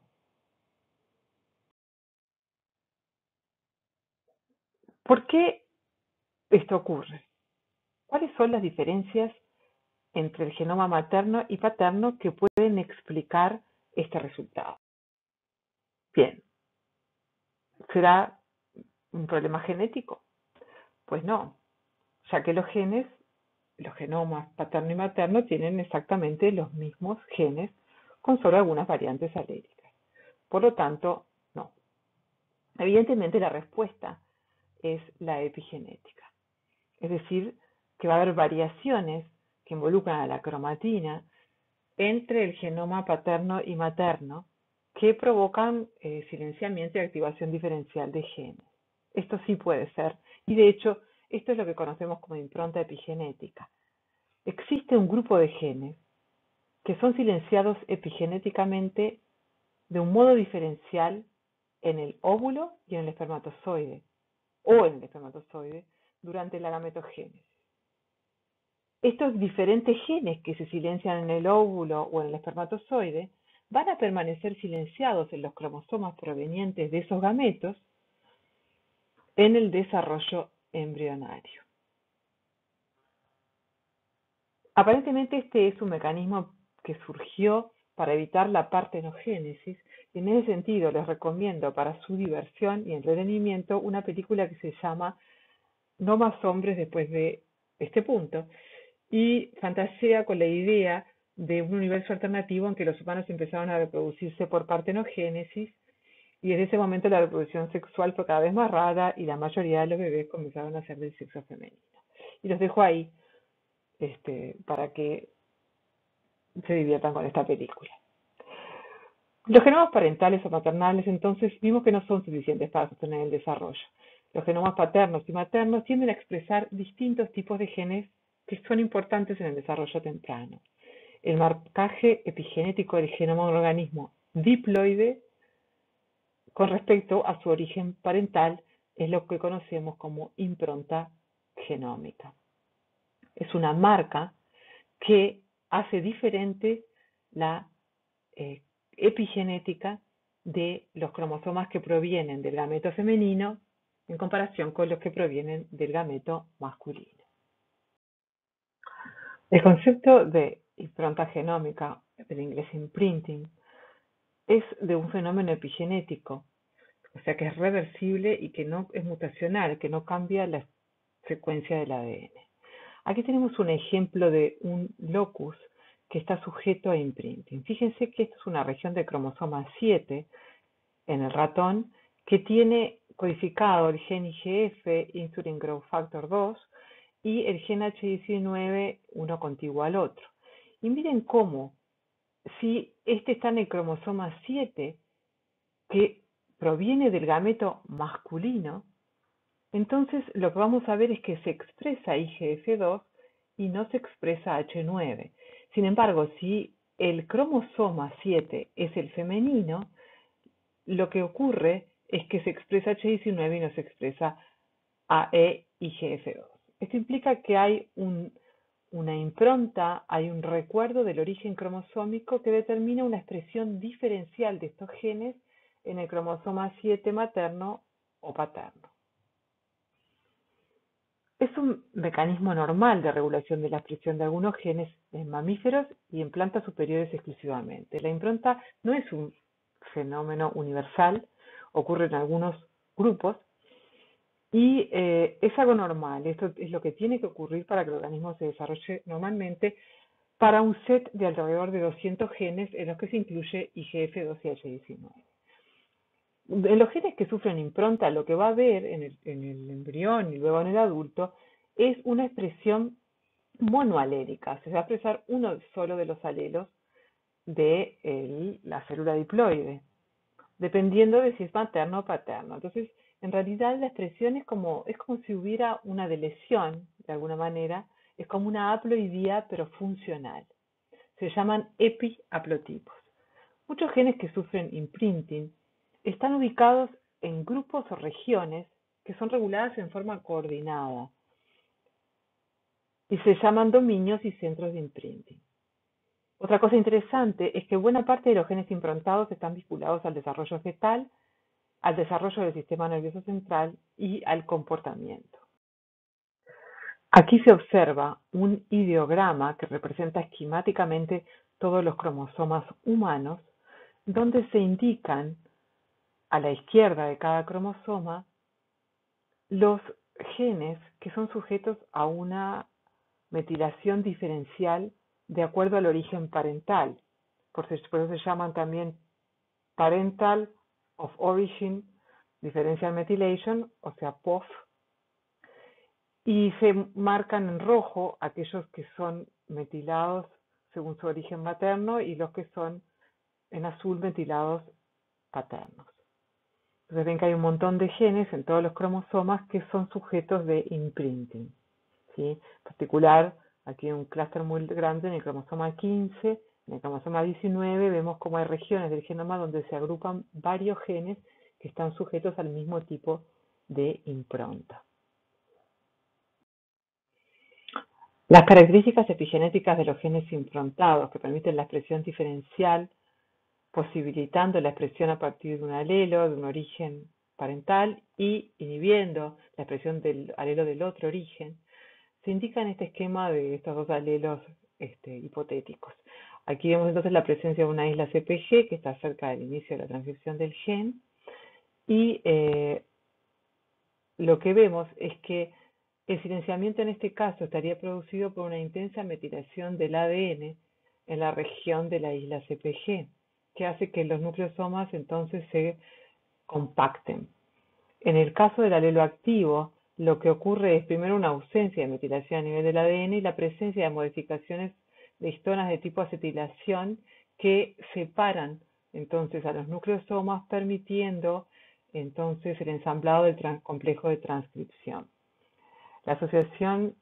¿Por qué esto ocurre? ¿Cuáles son las diferencias entre el genoma materno y paterno que pueden explicar este resultado? Bien, ¿será un problema genético? Pues no, ya que los genomas paterno y materno tienen exactamente los mismos genes con solo algunas variantes aléricas. Por lo tanto, no. Evidentemente la respuesta es la epigenética. Es decir, que va a haber variaciones que involucran a la cromatina entre el genoma paterno y materno que provocan silenciamiento y activación diferencial de genes. Esto sí puede ser, y de hecho, esto es lo que conocemos como impronta epigenética. Existe un grupo de genes que son silenciados epigenéticamente de un modo diferencial en el óvulo y en el espermatozoide, o en el espermatozoide durante la gametogénesis. Estos diferentes genes que se silencian en el óvulo o en el espermatozoide van a permanecer silenciados en los cromosomas provenientes de esos gametos en el desarrollo embrionario. Aparentemente este es un mecanismo que surgió para evitar la partenogénesis y en ese sentido les recomiendo para su diversión y entretenimiento una película que se llama No más hombres después de este punto y fantasea con la idea de un universo alternativo en que los humanos empezaron a reproducirse por partenogénesis y desde ese momento la reproducción sexual fue cada vez más rara y la mayoría de los bebés comenzaron a ser del sexo femenino. Y los dejo ahí para que se diviertan con esta película. Los genomas parentales o maternales entonces vimos que no son suficientes para sostener el desarrollo. Los genomas paternos y maternos tienden a expresar distintos tipos de genes que son importantes en el desarrollo temprano. El marcaje epigenético del genoma de un organismo diploide con respecto a su origen parental es lo que conocemos como impronta genómica. Es una marca que hace diferente la epigenética de los cromosomas que provienen del gameto femenino en comparación con los que provienen del gameto masculino. El concepto de impronta genómica, del inglés imprinting, es de un fenómeno epigenético, o sea que es reversible y que no es mutacional, que no cambia la secuencia del ADN. Aquí tenemos un ejemplo de un locus que está sujeto a imprinting. Fíjense que esta es una región del cromosoma 7 en el ratón que tiene codificado el gen IGF, Insulin Growth Factor 2, y el gen H19, uno contiguo al otro. Y miren cómo, si este está en el cromosoma 7, que proviene del gameto masculino, entonces lo que vamos a ver es que se expresa IGF-2 y no se expresa H9. Sin embargo, si el cromosoma 7 es el femenino, lo que ocurre es que se expresa H19 y no se expresa AE-IGF-2. Esto implica que hay una impronta, hay un recuerdo del origen cromosómico que determina una expresión diferencial de estos genes en el cromosoma 7 materno o paterno. Es un mecanismo normal de regulación de la expresión de algunos genes en mamíferos y en plantas superiores exclusivamente. La impronta no es un fenómeno universal, ocurre en algunos grupos y es algo normal. Esto es lo que tiene que ocurrir para que el organismo se desarrolle normalmente para un set de alrededor de 200 genes en los que se incluye IGF-2 y H19. En los genes que sufren impronta, lo que va a haber en el embrión y luego en el adulto es una expresión monoalélica. Se va a expresar uno solo de los alelos de la célula diploide, dependiendo de si es materno o paterno. Entonces, en realidad la expresión es como si hubiera una deleción, de alguna manera, es como una haploidía pero funcional. Se llaman epihaplotipos. Muchos genes que sufren imprinting están ubicados en grupos o regiones que son reguladas en forma coordinada y se llaman dominios y centros de imprinting. Otra cosa interesante es que buena parte de los genes improntados están vinculados al desarrollo fetal, al desarrollo del sistema nervioso central y al comportamiento. Aquí se observa un ideograma que representa esquemáticamente todos los cromosomas humanos, donde se indican a la izquierda de cada cromosoma los genes que son sujetos a una metilación diferencial de acuerdo al origen parental. Por eso se llaman también Parental of Origin Differential Methylation, o sea, POF, y se marcan en rojo aquellos que son metilados según su origen materno y los que son en azul metilados paternos. Entonces ven que hay un montón de genes en todos los cromosomas que son sujetos de imprinting, ¿sí? En particular, aquí hay un clúster muy grande en el cromosoma 15, en el cromosoma 19 vemos cómo hay regiones del genoma donde se agrupan varios genes que están sujetos al mismo tipo de impronta. Las características epigenéticas de los genes improntados que permiten la expresión diferencial, posibilitando la expresión a partir de un alelo, de un origen parental y inhibiendo la expresión del alelo del otro origen, se indica en este esquema de estos dos alelos hipotéticos. Aquí vemos entonces la presencia de una isla CPG que está cerca del inicio de la transcripción del gen y lo que vemos es que el silenciamiento en este caso estaría producido por una intensa metilación del ADN en la región de la isla CPG, que hace que los nucleosomas entonces se compacten. En el caso del alelo activo, lo que ocurre es primero una ausencia de metilación a nivel del ADN y la presencia de modificaciones de histonas de tipo acetilación que separan entonces a los nucleosomas, permitiendo entonces el ensamblado del complejo de transcripción. La asociación,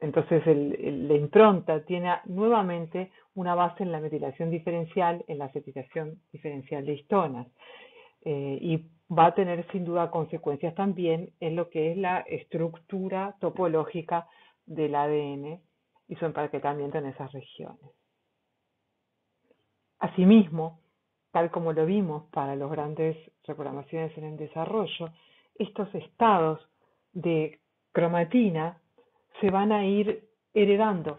entonces la impronta tiene nuevamente una base en la metilación diferencial, en la acetilación diferencial de histonas, y va a tener sin duda consecuencias también en lo que es la estructura topológica del ADN y su empaquetamiento en esas regiones. Asimismo, tal como lo vimos para las grandes reprogramaciones en el desarrollo, estos estados de cromatina se van a ir heredando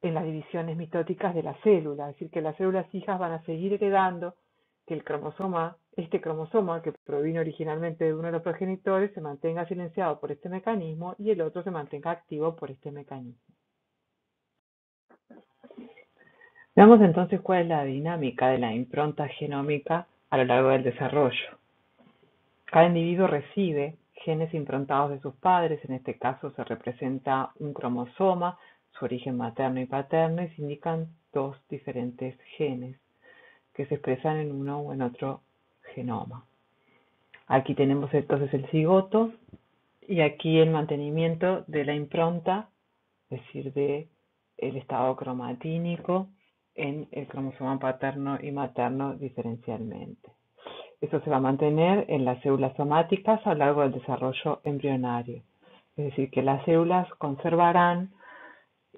en las divisiones mitóticas de la célula, es decir, que las células hijas van a seguir heredando que el cromosoma, este cromosoma que provino originalmente de uno de los progenitores, se mantenga silenciado por este mecanismo y el otro se mantenga activo por este mecanismo. Veamos entonces cuál es la dinámica de la impronta genómica a lo largo del desarrollo. Cada individuo recibe genes improntados de sus padres, en este caso se representa un cromosoma, su origen materno y paterno, y se indican dos diferentes genes que se expresan en uno o en otro genoma. Aquí tenemos entonces el cigoto y aquí el mantenimiento de la impronta, es decir, del estado cromatínico en el cromosoma paterno y materno diferencialmente. Eso se va a mantener en las células somáticas a lo largo del desarrollo embrionario. Es decir, que las células conservarán,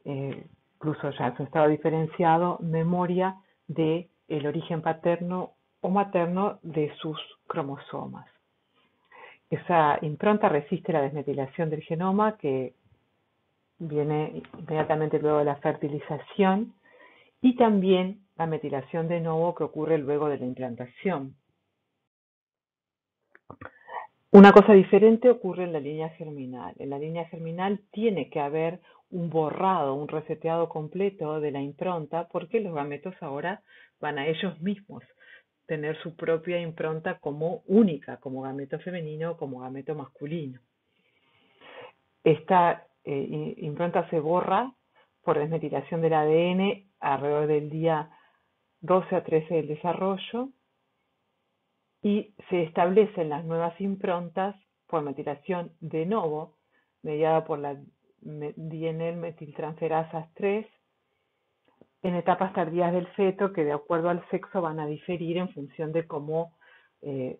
incluso ya en su estado diferenciado, memoria del origen paterno o materno de sus cromosomas. Esa impronta resiste la desmetilación del genoma, que viene inmediatamente luego de la fertilización, y también la metilación de novo que ocurre luego de la implantación. Una cosa diferente ocurre en la línea germinal. En la línea germinal tiene que haber un borrado, un reseteado completo de la impronta, porque los gametos ahora van a ellos mismos tener su propia impronta como única, como gameto femenino o como gameto masculino. Esta impronta se borra por desmetilación del ADN alrededor del día 12 a 13 del desarrollo, y se establecen las nuevas improntas por metilación de novo, mediada por la dienel-metiltransferasas 3, en etapas tardías del feto, que de acuerdo al sexo van a diferir en función de cómo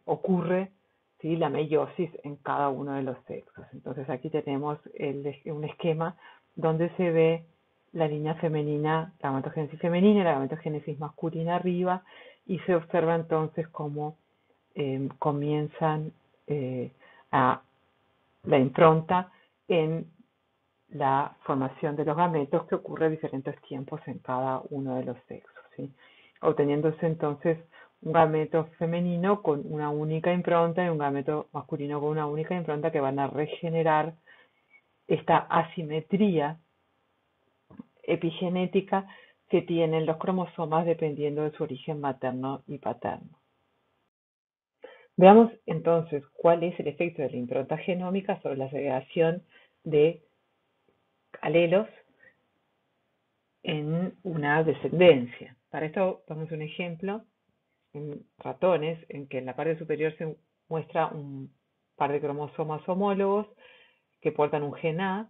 ocurre, ¿sí?, la meiosis en cada uno de los sexos. Entonces aquí tenemos un esquema donde se ve la línea femenina, la gametogénesis femenina y la gametogénesis masculina arriba, y se observa entonces cómo comienzan a la impronta en la formación de los gametos, que ocurre a diferentes tiempos en cada uno de los sexos, ¿sí?, obteniéndose entonces un gameto femenino con una única impronta y un gameto masculino con una única impronta, que van a regenerar esta asimetría epigenética que tienen los cromosomas dependiendo de su origen materno y paterno. Veamos entonces cuál es el efecto de la impronta genómica sobre la segregación de alelos en una descendencia. Para esto vamos a un ejemplo en ratones, en que en la parte superior se muestra un par de cromosomas homólogos que portan un gen A,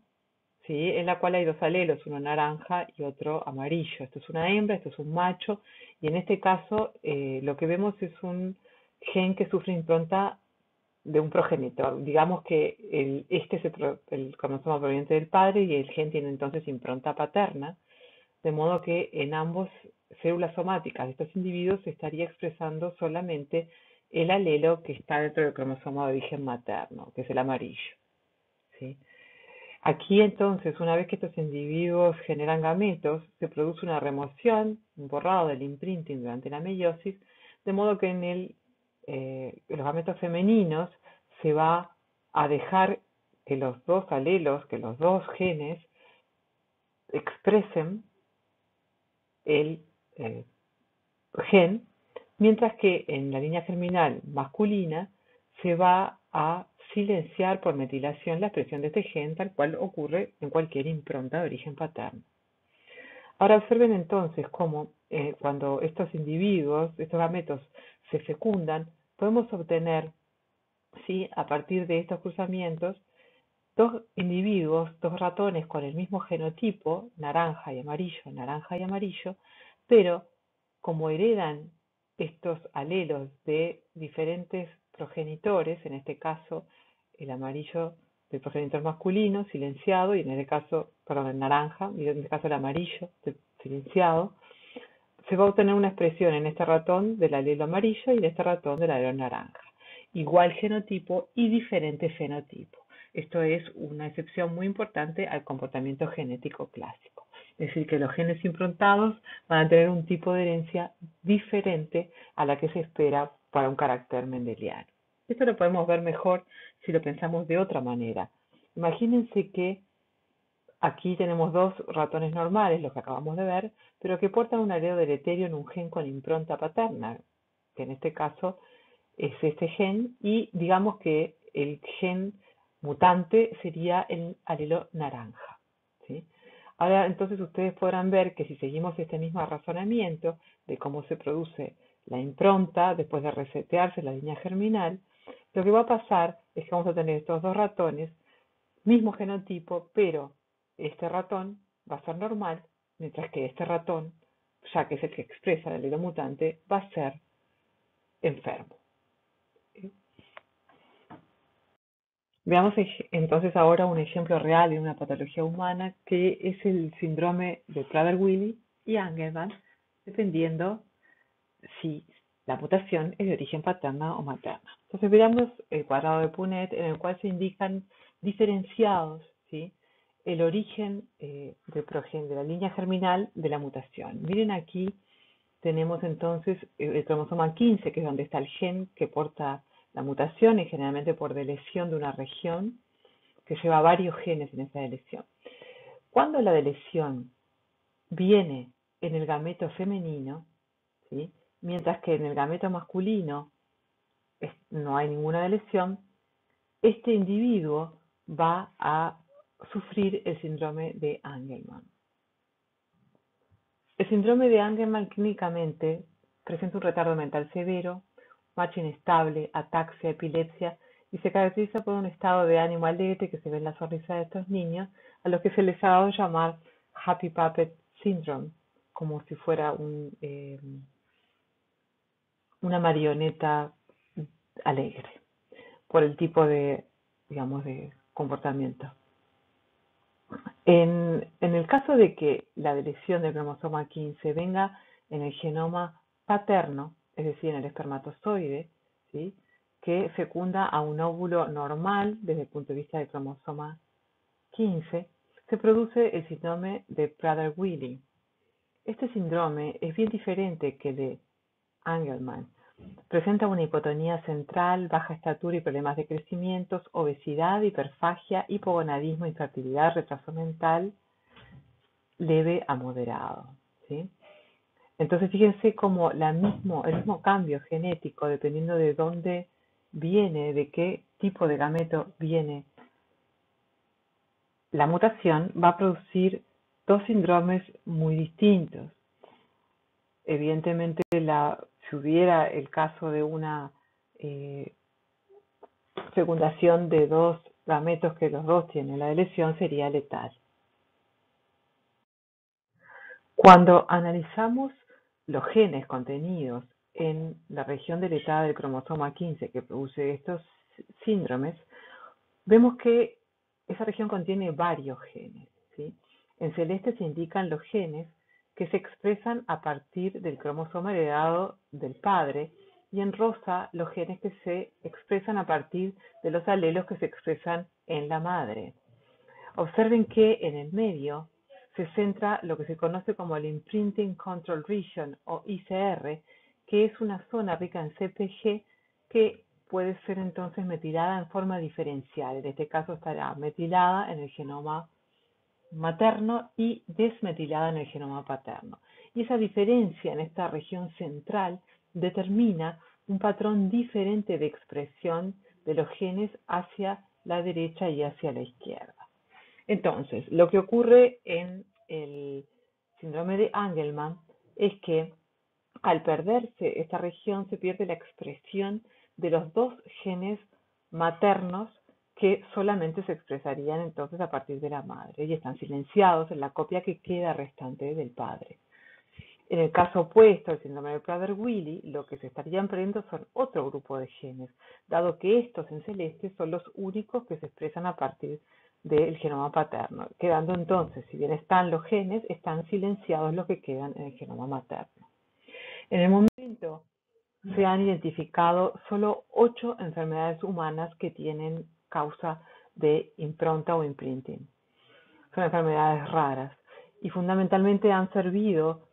¿sí?, en la cual hay dos alelos, uno naranja y otro amarillo. Esto es una hembra, esto es un macho, y en este caso lo que vemos es un gen que sufre impronta de un progenitor. Digamos que este es el cromosoma proveniente del padre, y el gen tiene entonces impronta paterna, de modo que en ambos células somáticas de estos individuos se estaría expresando solamente el alelo que está dentro del cromosoma de origen materno, que es el amarillo, ¿sí? Aquí entonces, una vez que estos individuos generan gametos, se produce una remoción, un borrado del imprinting durante la meiosis, de modo que en los gametos femeninos se va a dejar que los dos alelos, que los dos genes expresen el gen, mientras que en la línea germinal masculina se va a silenciar por metilación la expresión de este gen, tal cual ocurre en cualquier impronta de origen paterno. Ahora observen entonces cómo cuando estos individuos, estos gametos, se fecundan, podemos obtener, ¿sí?, a partir de estos cruzamientos, dos individuos, dos ratones con el mismo genotipo, naranja y amarillo, pero como heredan estos alelos de diferentes progenitores, en este caso el amarillo del progenitor masculino silenciado, y en este caso, perdón, el naranja, y en este caso el amarillo silenciado, se va a obtener una expresión en este ratón del alelo amarillo y en este ratón del alelo naranja. Igual genotipo y diferente fenotipo. Esto es una excepción muy importante al comportamiento genético clásico. Es decir, que los genes improntados van a tener un tipo de herencia diferente a la que se espera para un carácter mendeliano. Esto lo podemos ver mejor si lo pensamos de otra manera. Imagínense que Aquí tenemos dos ratones normales, los que acabamos de ver, pero que portan un alelo deleterio en un gen con impronta paterna, que en este caso es este gen, y digamos que el gen mutante sería el alelo naranja, ¿sí? Ahora entonces ustedes podrán ver que si seguimos este mismo razonamiento de cómo se produce la impronta después de resetearse la línea germinal, lo que va a pasar es que vamos a tener estos dos ratones, mismo genotipo, pero este ratón va a ser normal, mientras que este ratón, ya que es el que expresa el alelo mutante, va a ser enfermo. Veamos entonces ahora un ejemplo real de una patología humana que es el síndrome de Prader-Willi y Angelman, dependiendo si la mutación es de origen paterna o materna. Entonces veamos el cuadrado de Punnett en el cual se indican diferenciados, ¿sí?, el origen de la línea germinal de la mutación. Miren aquí tenemos entonces el cromosoma 15, que es donde está el gen que porta la mutación y generalmente por deleción de una región que lleva varios genes en esa deleción. Cuando la deleción viene en el gameto femenino, ¿sí?, mientras que en el gameto masculino no hay ninguna deleción, este individuo va a sufrir el síndrome de Angelman. El síndrome de Angelman clínicamente presenta un retardo mental severo, marcha inestable, ataxia, epilepsia y se caracteriza por un estado de ánimo alegre que se ve en la sonrisa de estos niños, a los que se les ha dado llamar Happy Puppet Syndrome, como si fuera una marioneta alegre, por el tipo de, digamos, de comportamiento. En el caso de que la deleción del cromosoma 15 venga en el genoma paterno, es decir, en el espermatozoide, ¿sí?, que fecunda a un óvulo normal desde el punto de vista del cromosoma 15, se produce el síndrome de Prader-Willi. Este síndrome es bien diferente que el de Angelman. Presenta una hipotonía central, baja estatura y problemas de crecimiento, obesidad, hiperfagia, hipogonadismo, infertilidad, retraso mental leve a moderado, ¿sí? Entonces fíjense cómo el mismo cambio genético, dependiendo de dónde viene, de qué tipo de gameto viene la mutación, va a producir dos síndromes muy distintos. Evidentemente, si hubiera el caso de una fecundación de dos gametos que los dos tienen la deleción, sería letal. Cuando analizamos los genes contenidos en la región deletada del cromosoma 15 que produce estos síndromes, vemos que esa región contiene varios genes, ¿sí? En celeste se indican los genes que se expresan a partir del cromosoma heredado del padre, y en rosa los genes que se expresan a partir de los alelos que se expresan en la madre. Observen que en el medio se centra lo que se conoce como el Imprinting Control Region o ICR, que es una zona rica en CPG que puede ser entonces metilada en forma diferencial. En este caso estará metilada en el genoma materno y desmetilada en el genoma paterno. Y esa diferencia en esta región central determina un patrón diferente de expresión de los genes hacia la derecha y hacia la izquierda. Entonces, lo que ocurre en el síndrome de Angelman es que al perderse esta región se pierde la expresión de los dos genes maternos que solamente se expresarían entonces a partir de la madre y están silenciados en la copia que queda restante del padre. En el caso opuesto, el síndrome de Prader-Willi, lo que se estarían perdiendo son otro grupo de genes, dado que estos en celeste son los únicos que se expresan a partir del genoma paterno, quedando entonces, si bien están los genes, están silenciados los que quedan en el genoma materno. En el momento se han identificado solo 8 enfermedades humanas que tienen causa de impronta o imprinting. Son enfermedades raras y fundamentalmente han servido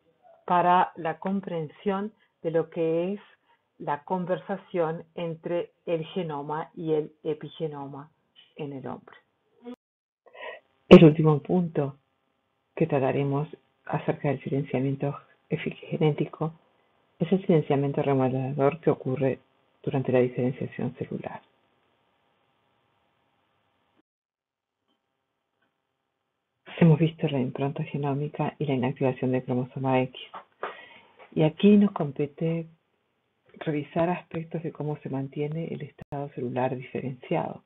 para la comprensión de lo que es la conversación entre el genoma y el epigenoma en el hombre. El último punto que trataremos acerca del silenciamiento epigenético es el silenciamiento remodelador que ocurre durante la diferenciación celular. Hemos visto la impronta genómica y la inactivación del cromosoma X, y aquí nos compete revisar aspectos de cómo se mantiene el estado celular diferenciado.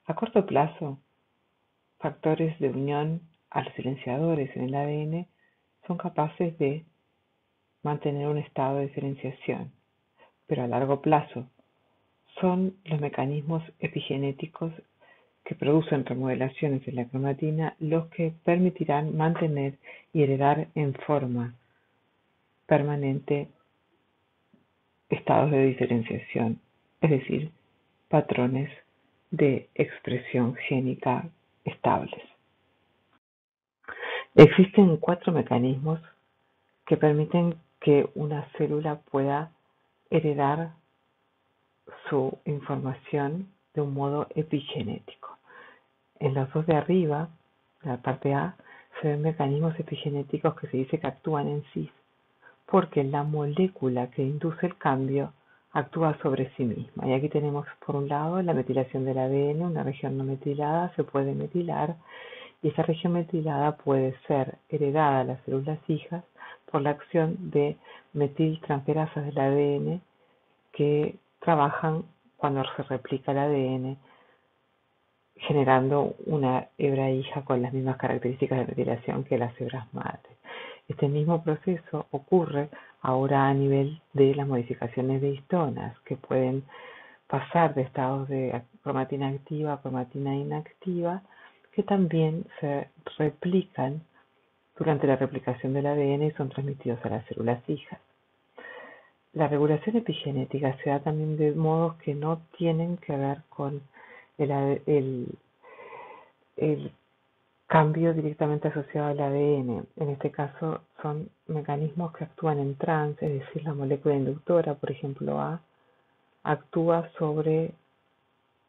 A corto plazo, factores de unión a los silenciadores en el ADN son capaces de mantener un estado de diferenciación, pero a largo plazo son los mecanismos epigenéticos que producen remodelaciones en la cromatina los que permitirán mantener y heredar en forma permanente estados de diferenciación, es decir, patrones de expresión génica estables. Existen 4 mecanismos que permiten que una célula pueda heredar su información de un modo epigenético. En los dos de arriba, en la parte A, se ven mecanismos epigenéticos que se dice que actúan en cis, porque la molécula que induce el cambio actúa sobre sí misma. Y aquí tenemos, por un lado, la metilación del ADN, una región no metilada se puede metilar, y esa región metilada puede ser heredada a las células hijas por la acción de metiltransferasas del ADN que trabajan cuando se replica el ADN, generando una hebra hija con las mismas características de metilación que las hebras madres. Este mismo proceso ocurre ahora a nivel de las modificaciones de histonas, que pueden pasar de estados de cromatina activa a cromatina inactiva, que también se replican durante la replicación del ADN y son transmitidos a las células hijas. La regulación epigenética se da también de modos que no tienen que ver con el cambio directamente asociado al ADN. En este caso son mecanismos que actúan en trance, es decir, la molécula inductora, por ejemplo A, actúa sobre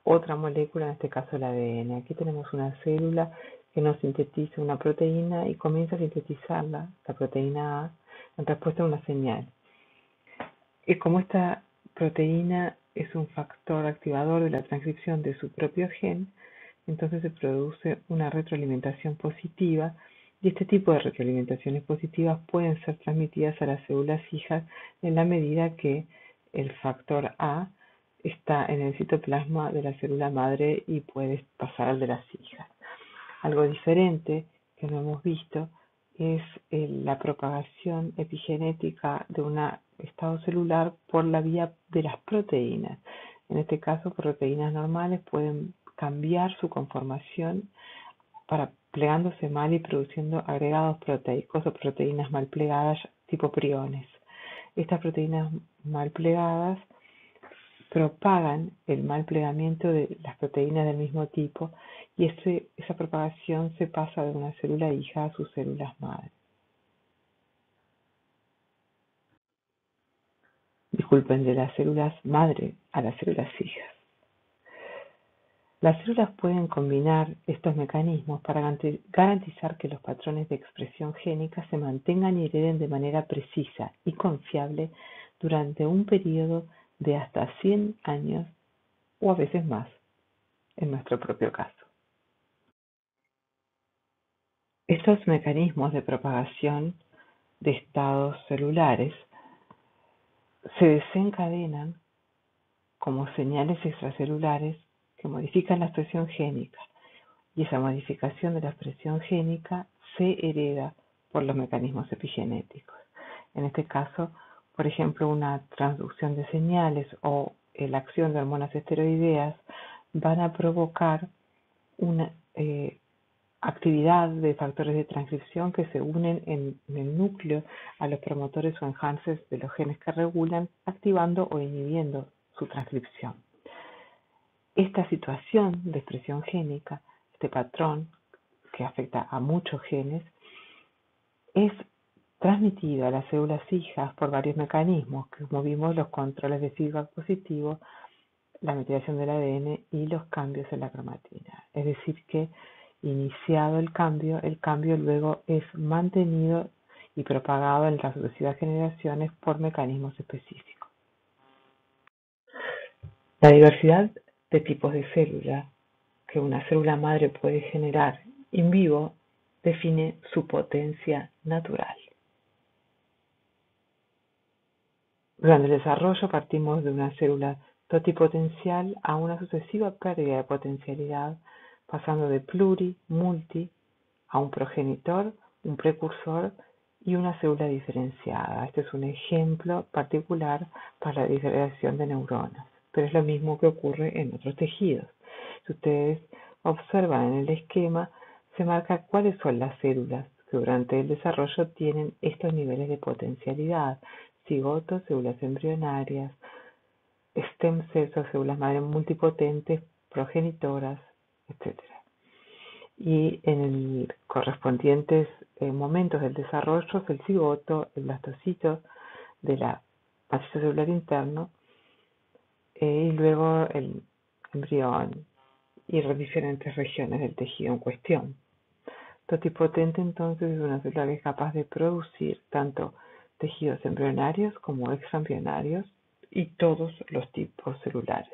otra molécula, en este caso el ADN. Aquí tenemos una célula que no sintetiza una proteína y comienza a sintetizarla, la proteína A, en respuesta a una señal. Y como esta proteína es un factor activador de la transcripción de su propio gen, entonces se produce una retroalimentación positiva, y este tipo de retroalimentaciones positivas pueden ser transmitidas a las células hijas en la medida que el factor A está en el citoplasma de la célula madre y puede pasar al de las hijas. Algo diferente que no hemos visto es la propagación epigenética de un estado celular por la vía de las proteínas. En este caso, proteínas normales pueden cambiar su conformación para plegándose mal y produciendo agregados proteicos o proteínas mal plegadas tipo priones. Estas proteínas mal plegadas propagan el mal plegamiento de las proteínas del mismo tipo, y esa propagación se pasa de una célula hija a sus células madre. Disculpen, de las células madre a las células hijas. Las células pueden combinar estos mecanismos para garantizar que los patrones de expresión génica se mantengan y hereden de manera precisa y confiable durante un periodo de hasta 100 años o a veces más, en nuestro propio caso. Estos mecanismos de propagación de estados celulares se desencadenan como señales extracelulares que modifican la expresión génica, y esa modificación de la expresión génica se hereda por los mecanismos epigenéticos. En este caso, por ejemplo, una transducción de señales o la acción de hormonas esteroideas van a provocar una actividad de factores de transcripción que se unen en el núcleo a los promotores o enhancers de los genes que regulan, activando o inhibiendo su transcripción. Esta situación de expresión génica, este patrón que afecta a muchos genes, es transmitido a las células hijas por varios mecanismos, que como vimos, los controles de feedback positivo, la metilación del ADN y los cambios en la cromatina. Es decir que iniciado el cambio luego es mantenido y propagado en las sucesivas generaciones por mecanismos específicos. La diversidad de tipos de célula que una célula madre puede generar in vivo define su potencia natural. Durante el desarrollo partimos de una célula totipotencial a una sucesiva pérdida de potencialidad, pasando de pluri, multi, a un progenitor, un precursor y una célula diferenciada. Este es un ejemplo particular para la diferenciación de neuronas, pero es lo mismo que ocurre en otros tejidos. Si ustedes observan en el esquema, se marca cuáles son las células que durante el desarrollo tienen estos niveles de potencialidad: cigotos, células embrionarias, stem cells o células madre multipotentes, progenitoras, etc. Y en los correspondientes momentos del desarrollo es el cigoto, el blastocito de la matriz celular interno y luego el embrión y diferentes regiones del tejido en cuestión. Totipotente entonces es una célula que es capaz de producir tanto tejidos embrionarios como extraembrionarios y todos los tipos celulares.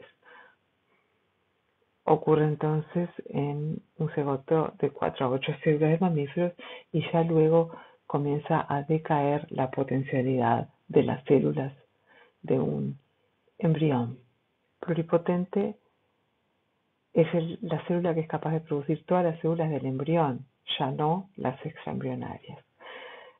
Ocurre entonces en un cigoto de 4 a 8 células de mamíferos y ya luego comienza a decaer la potencialidad de las células de un embrión. Pluripotente es la célula que es capaz de producir todas las células del embrión, ya no las extraembrionarias.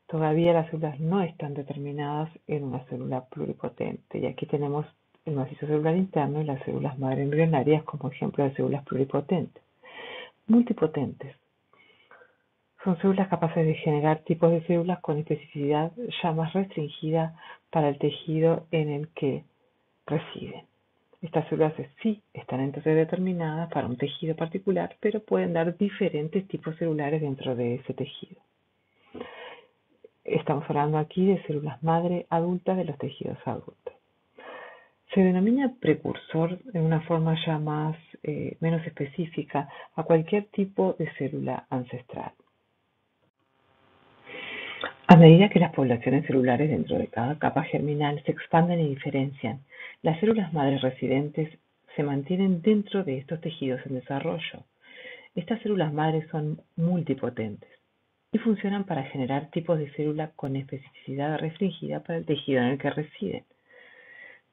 Todavía las células no están determinadas en una célula pluripotente, y aquí tenemos el macizo celular interno y las células madre embrionarias como ejemplo de células pluripotentes. Multipotentes son células capaces de generar tipos de células con especificidad ya más restringida para el tejido en el que residen. Estas células sí están entonces determinadas para un tejido particular, pero pueden dar diferentes tipos celulares dentro de ese tejido. Estamos hablando aquí de células madre adultas de los tejidos adultos. Se denomina precursor en una forma ya menos específica a cualquier tipo de célula ancestral. A medida que las poblaciones celulares dentro de cada capa germinal se expanden y diferencian, las células madres residentes se mantienen dentro de estos tejidos en desarrollo. Estas células madres son multipotentes y funcionan para generar tipos de célula con especificidad restringida para el tejido en el que residen.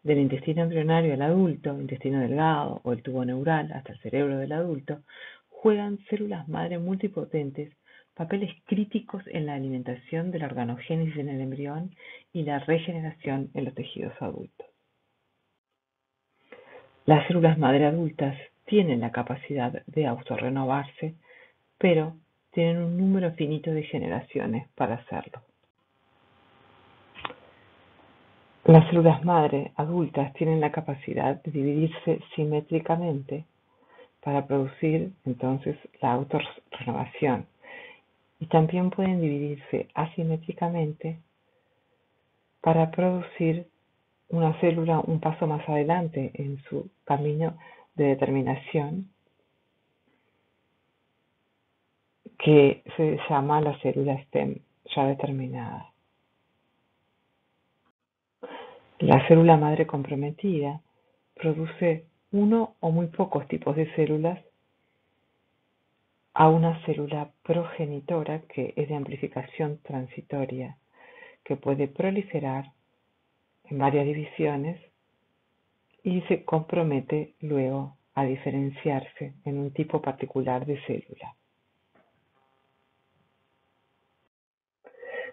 Del intestino embrionario al adulto, intestino delgado o el tubo neural hasta el cerebro del adulto, juegan células madre multipotentes papeles críticos en la alimentación de la organogénesis en el embrión y la regeneración en los tejidos adultos. Las células madre adultas tienen la capacidad de autorrenovarse, pero tienen un número finito de generaciones para hacerlo. Las células madre adultas tienen la capacidad de dividirse simétricamente para producir entonces la autorrenovación, y también pueden dividirse asimétricamente para producir una célula un paso más adelante en su camino de determinación, que se llama la célula stem ya determinada. La célula madre comprometida produce uno o muy pocos tipos de células a una célula progenitora que es de amplificación transitoria, que puede proliferar en varias divisiones y se compromete luego a diferenciarse en un tipo particular de célula.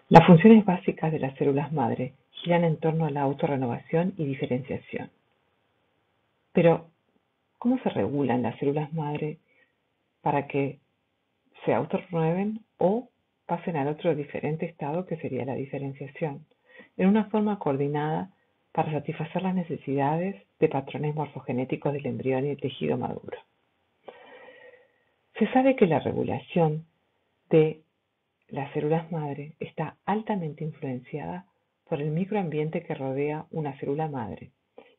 Las funciones básicas de las células madre giran en torno a la autorrenovación y diferenciación. Pero, ¿cómo se regulan las células madre para que se autorrenueven o pasen al otro diferente estado que sería la diferenciación, en una forma coordinada para satisfacer las necesidades de patrones morfogenéticos del embrión y el tejido maduro? Se sabe que la regulación de las células madre está altamente influenciada por el microambiente que rodea una célula madre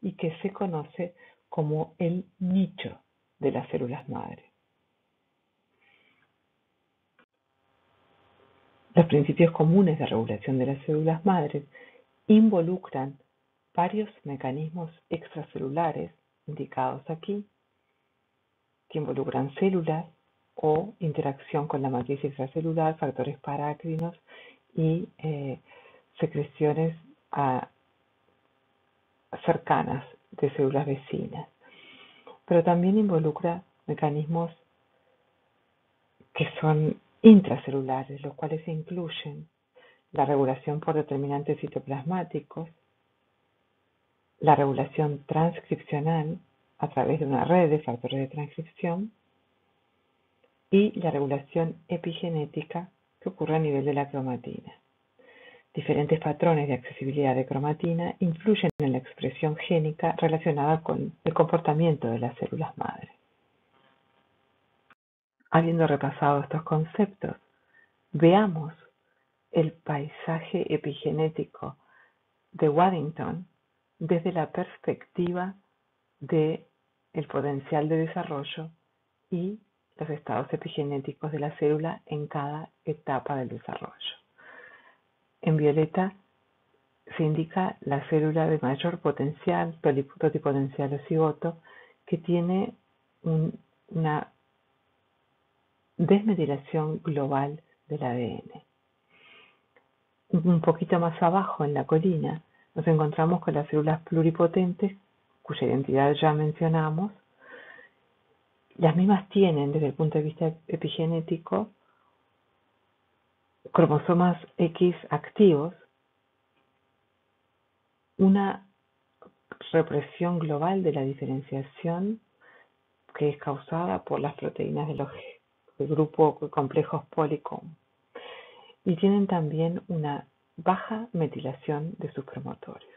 y que se conoce como el nicho de las células madre. Los principios comunes de regulación de las células madres involucran varios mecanismos extracelulares indicados aquí, que involucran células o interacción con la matriz extracelular, factores parácrinos y secreciones cercanas de células vecinas. Pero también involucra mecanismos que son intracelulares, los cuales incluyen la regulación por determinantes citoplasmáticos, la regulación transcripcional a través de una red de factores de transcripción y la regulación epigenética que ocurre a nivel de la cromatina. Diferentes patrones de accesibilidad de cromatina influyen en la expresión génica relacionada con el comportamiento de las células madre. Habiendo repasado estos conceptos, veamos el paisaje epigenético de Waddington desde la perspectiva del potencial de desarrollo y los estados epigenéticos de la célula en cada etapa del desarrollo. En violeta se indica la célula de mayor potencial, totipotencial o cigoto, que tiene una desmetilación global del ADN. Un poquito más abajo en la colina nos encontramos con las células pluripotentes, cuya identidad ya mencionamos. Las mismas tienen, desde el punto de vista epigenético, cromosomas X activos, una represión global de la diferenciación que es causada por las proteínas del grupo complejos Polycomb, y tienen también una baja metilación de sus promotores.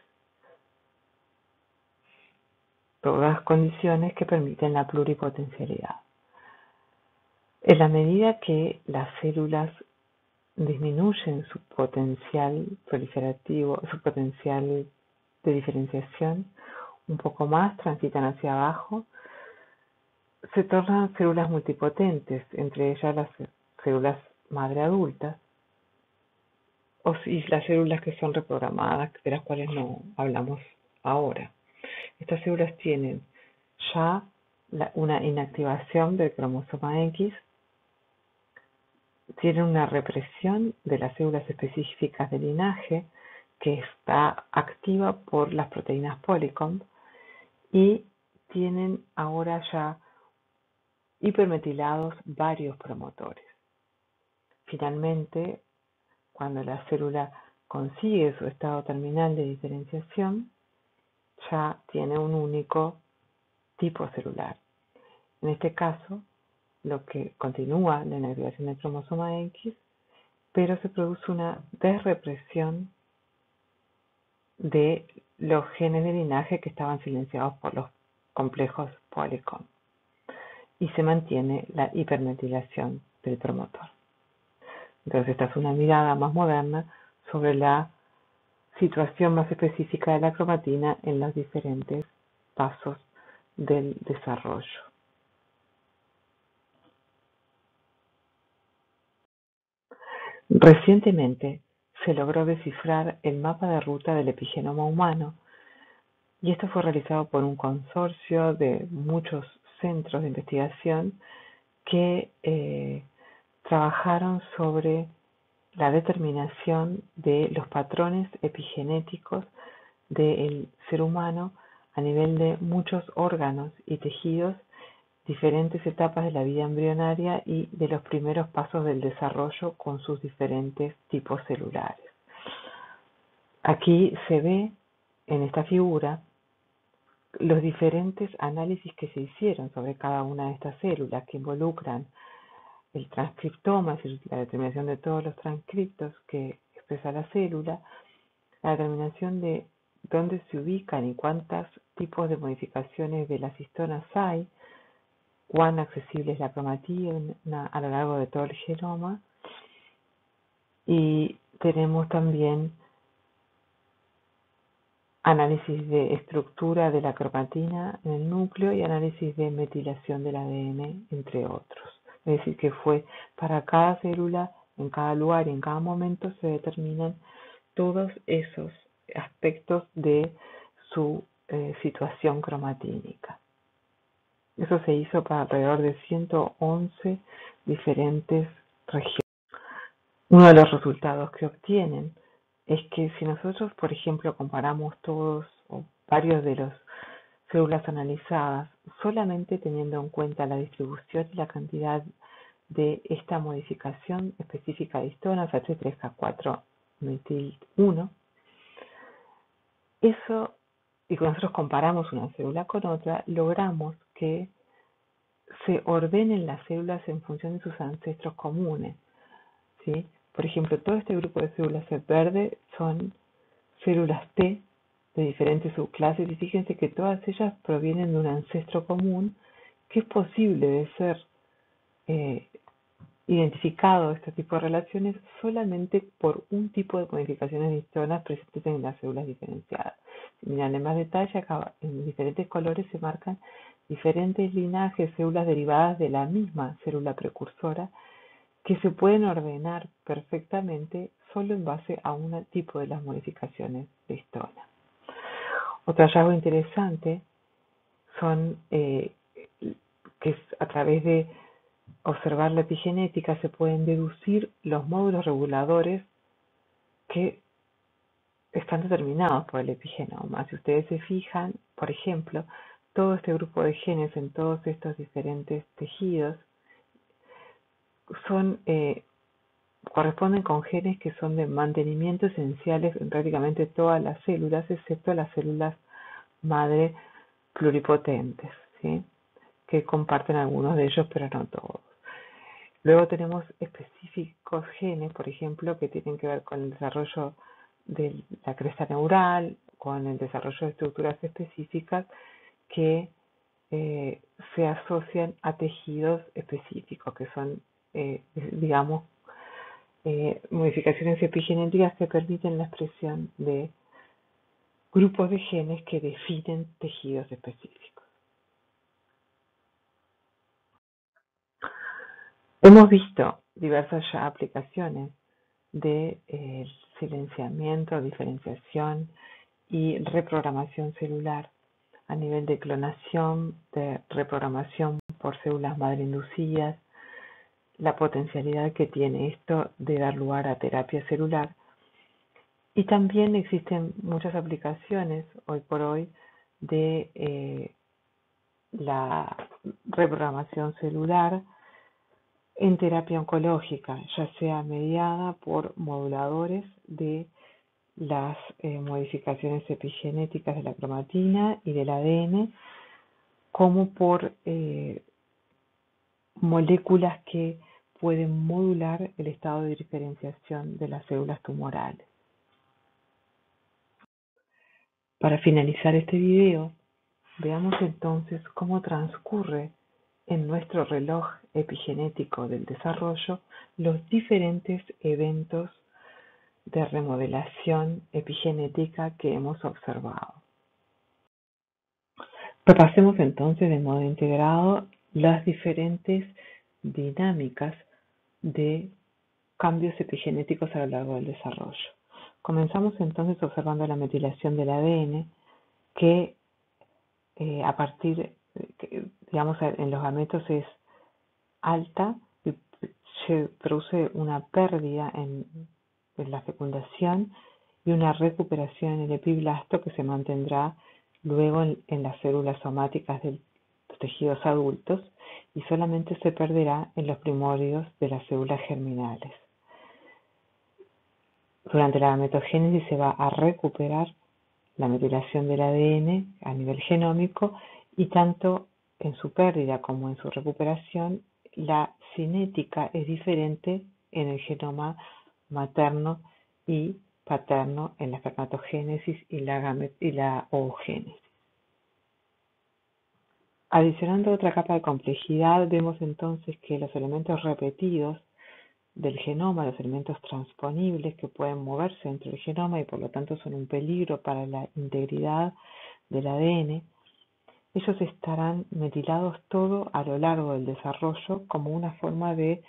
Todas condiciones que permiten la pluripotencialidad. En la medida que las células disminuyen su potencial proliferativo, su potencial de diferenciación, un poco más, transitan hacia abajo, se tornan células multipotentes, entre ellas las células madre adultas, y las células que son reprogramadas, de las cuales no hablamos ahora. Estas células tienen ya una inactivación del cromosoma X, tienen una represión de las células específicas del linaje que está activa por las proteínas Polycomb, y tienen ahora ya hipermetilados varios promotores. Finalmente, cuando la célula consigue su estado terminal de diferenciación, ya tiene un único tipo celular. En este caso, lo que continúa la inactivación del cromosoma X, pero se produce una desrepresión de los genes de linaje que estaban silenciados por los complejos Polycomb, y se mantiene la hipermetilación del promotor. Entonces, esta es una mirada más moderna sobre la situación más específica de la cromatina en los diferentes pasos del desarrollo. Recientemente se logró descifrar el mapa de ruta del epigenoma humano, y esto fue realizado por un consorcio de muchos centros de investigación que trabajaron sobre la determinación de los patrones epigenéticos del ser humano a nivel de muchos órganos y tejidos, diferentes etapas de la vida embrionaria y de los primeros pasos del desarrollo con sus diferentes tipos celulares. Aquí se ve en esta figura los diferentes análisis que se hicieron sobre cada una de estas células, que involucran el transcriptoma, es decir, la determinación de todos los transcriptos que expresa la célula, la determinación de dónde se ubican y cuántos tipos de modificaciones de las histonas hay, cuán accesible es la cromatina a lo largo de todo el genoma, y tenemos también análisis de estructura de la cromatina en el núcleo y análisis de metilación del ADN, entre otros. Es decir, que fue para cada célula en cada lugar y en cada momento se determinan todos esos aspectos de su situación cromatínica. Eso se hizo para alrededor de 111 diferentes regiones. Uno de los resultados que obtienen es que si nosotros, por ejemplo, comparamos todos o varios de las células analizadas, solamente teniendo en cuenta la distribución y la cantidad de esta modificación específica de histonas, H3K4 metil 1, eso, y cuando nosotros comparamos una célula con otra, logramos que se ordenen las células en función de sus ancestros comunes, ¿sí? Por ejemplo, todo este grupo de células en verde son células T de diferentes subclases y fíjense que todas ellas provienen de un ancestro común que es posible de ser identificado este tipo de relaciones solamente por un tipo de modificaciones de histonas presentes en las células diferenciadas. Si miran en más detalle, acá en diferentes colores se marcan diferentes linajes, células derivadas de la misma célula precursora que se pueden ordenar perfectamente solo en base a un tipo de las modificaciones de histona. Otro hallazgo interesante son que a través de observar la epigenética se pueden deducir los módulos reguladores que están determinados por el epigenoma. Si ustedes se fijan, por ejemplo, todo este grupo de genes en todos estos diferentes tejidos corresponden con genes que son de mantenimiento esenciales en prácticamente todas las células, excepto las células madre pluripotentes, ¿sí? Que comparten algunos de ellos, pero no todos. Luego tenemos específicos genes, por ejemplo, que tienen que ver con el desarrollo de la cresta neural, con el desarrollo de estructuras específicas que se asocian a tejidos específicos, que son, digamos, modificaciones epigenéticas que permiten la expresión de grupos de genes que definen tejidos específicos. Hemos visto diversas ya aplicaciones de silenciamiento, diferenciación y reprogramación celular a nivel de clonación, de reprogramación por células madre inducidas, la potencialidad que tiene esto de dar lugar a terapia celular. Y también existen muchas aplicaciones hoy por hoy de la reprogramación celular en terapia oncológica, ya sea mediada por moduladores de las modificaciones epigenéticas de la cromatina y del ADN, como por moléculas que pueden modular el estado de diferenciación de las células tumorales. Para finalizar este video, veamos entonces cómo transcurre en nuestro reloj epigenético del desarrollo los diferentes eventos de remodelación epigenética que hemos observado. Repasemos entonces de modo integrado las diferentes dinámicas de cambios epigenéticos a lo largo del desarrollo. Comenzamos entonces observando la metilación del ADN que a partir, digamos, en los gametos es alta y se produce una pérdida en la fecundación y una recuperación en el epiblasto que se mantendrá luego en las células somáticas de los tejidos adultos y solamente se perderá en los primordios de las células germinales. Durante la gametogénesis se va a recuperar la metilación del ADN a nivel genómico y tanto en su pérdida como en su recuperación la cinética es diferente en el genoma materno y paterno en la espermatogénesis y la oogénesis. Adicionando otra capa de complejidad, vemos entonces que los elementos repetidos del genoma, los elementos transponibles que pueden moverse dentro del genoma y por lo tanto son un peligro para la integridad del ADN, ellos estarán metilados todo a lo largo del desarrollo como una forma de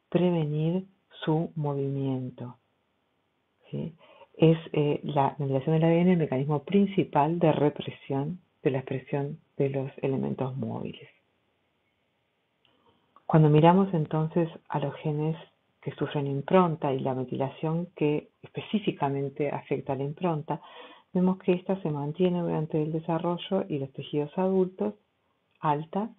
prevenir su movimiento, ¿sí? Es la metilación del ADN el mecanismo principal de represión de la expresión de los elementos móviles. Cuando miramos entonces a los genes que sufren impronta y la metilación que específicamente afecta a la impronta, vemos que ésta se mantiene durante el desarrollo y los tejidos adultos alta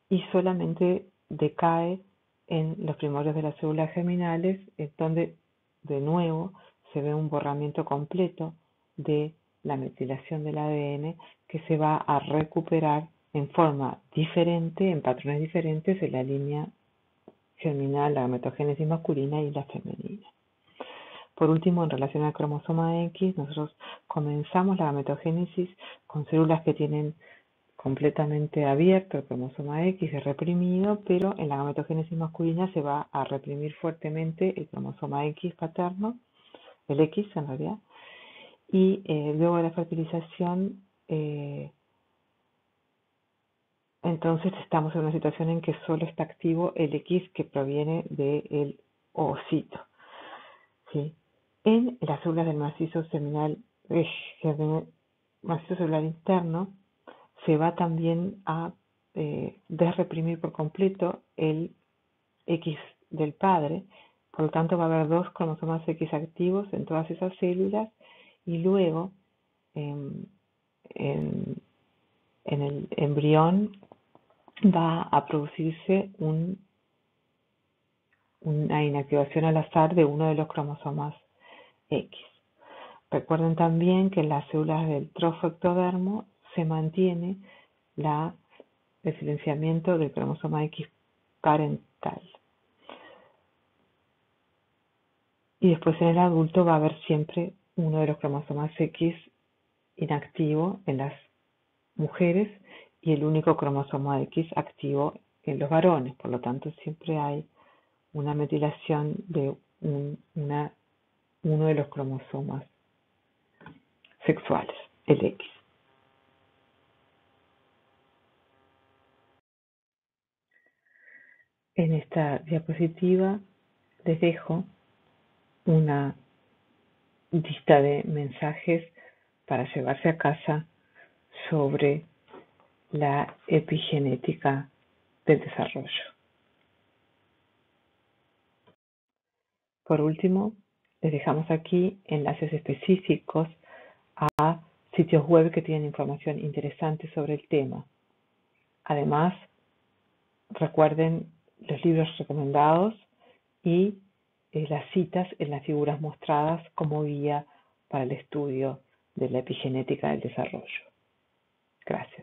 y solamente decae en los primorios de las células germinales, en donde de nuevo se ve un borramiento completo de la metilación del ADN que se va a recuperar en forma diferente, en patrones diferentes en la línea germinal, la gametogénesis masculina y la femenina. Por último, en relación al cromosoma X, nosotros comenzamos la gametogénesis con células que tienen completamente abierto el cromosoma X, es reprimido, pero en la gametogénesis masculina se va a reprimir fuertemente el cromosoma X paterno, el X en realidad, y luego de la fertilización, entonces estamos en una situación en que solo está activo el X que proviene del ovocito, ¿sí? En las células del macizo seminal, macizo celular interno, se va también a desreprimir por completo el X del padre, por lo tanto va a haber dos cromosomas X activos en todas esas células y luego en el embrión va a producirse una inactivación al azar de uno de los cromosomas X. Recuerden también que en las células del trofectodermo se mantiene el silenciamiento del cromosoma X parental. Y después en el adulto va a haber siempre uno de los cromosomas X inactivo en las mujeres y el único cromosoma X activo en los varones. Por lo tanto, siempre hay una metilación de uno de los cromosomas sexuales, el X. En esta diapositiva les dejo una lista de mensajes para llevarse a casa sobre la epigenética del desarrollo. Por último, les dejamos aquí enlaces específicos a sitios web que tienen información interesante sobre el tema. Además, recuerden los libros recomendados y las citas en las figuras mostradas como guía para el estudio de la epigenética del desarrollo. Gracias.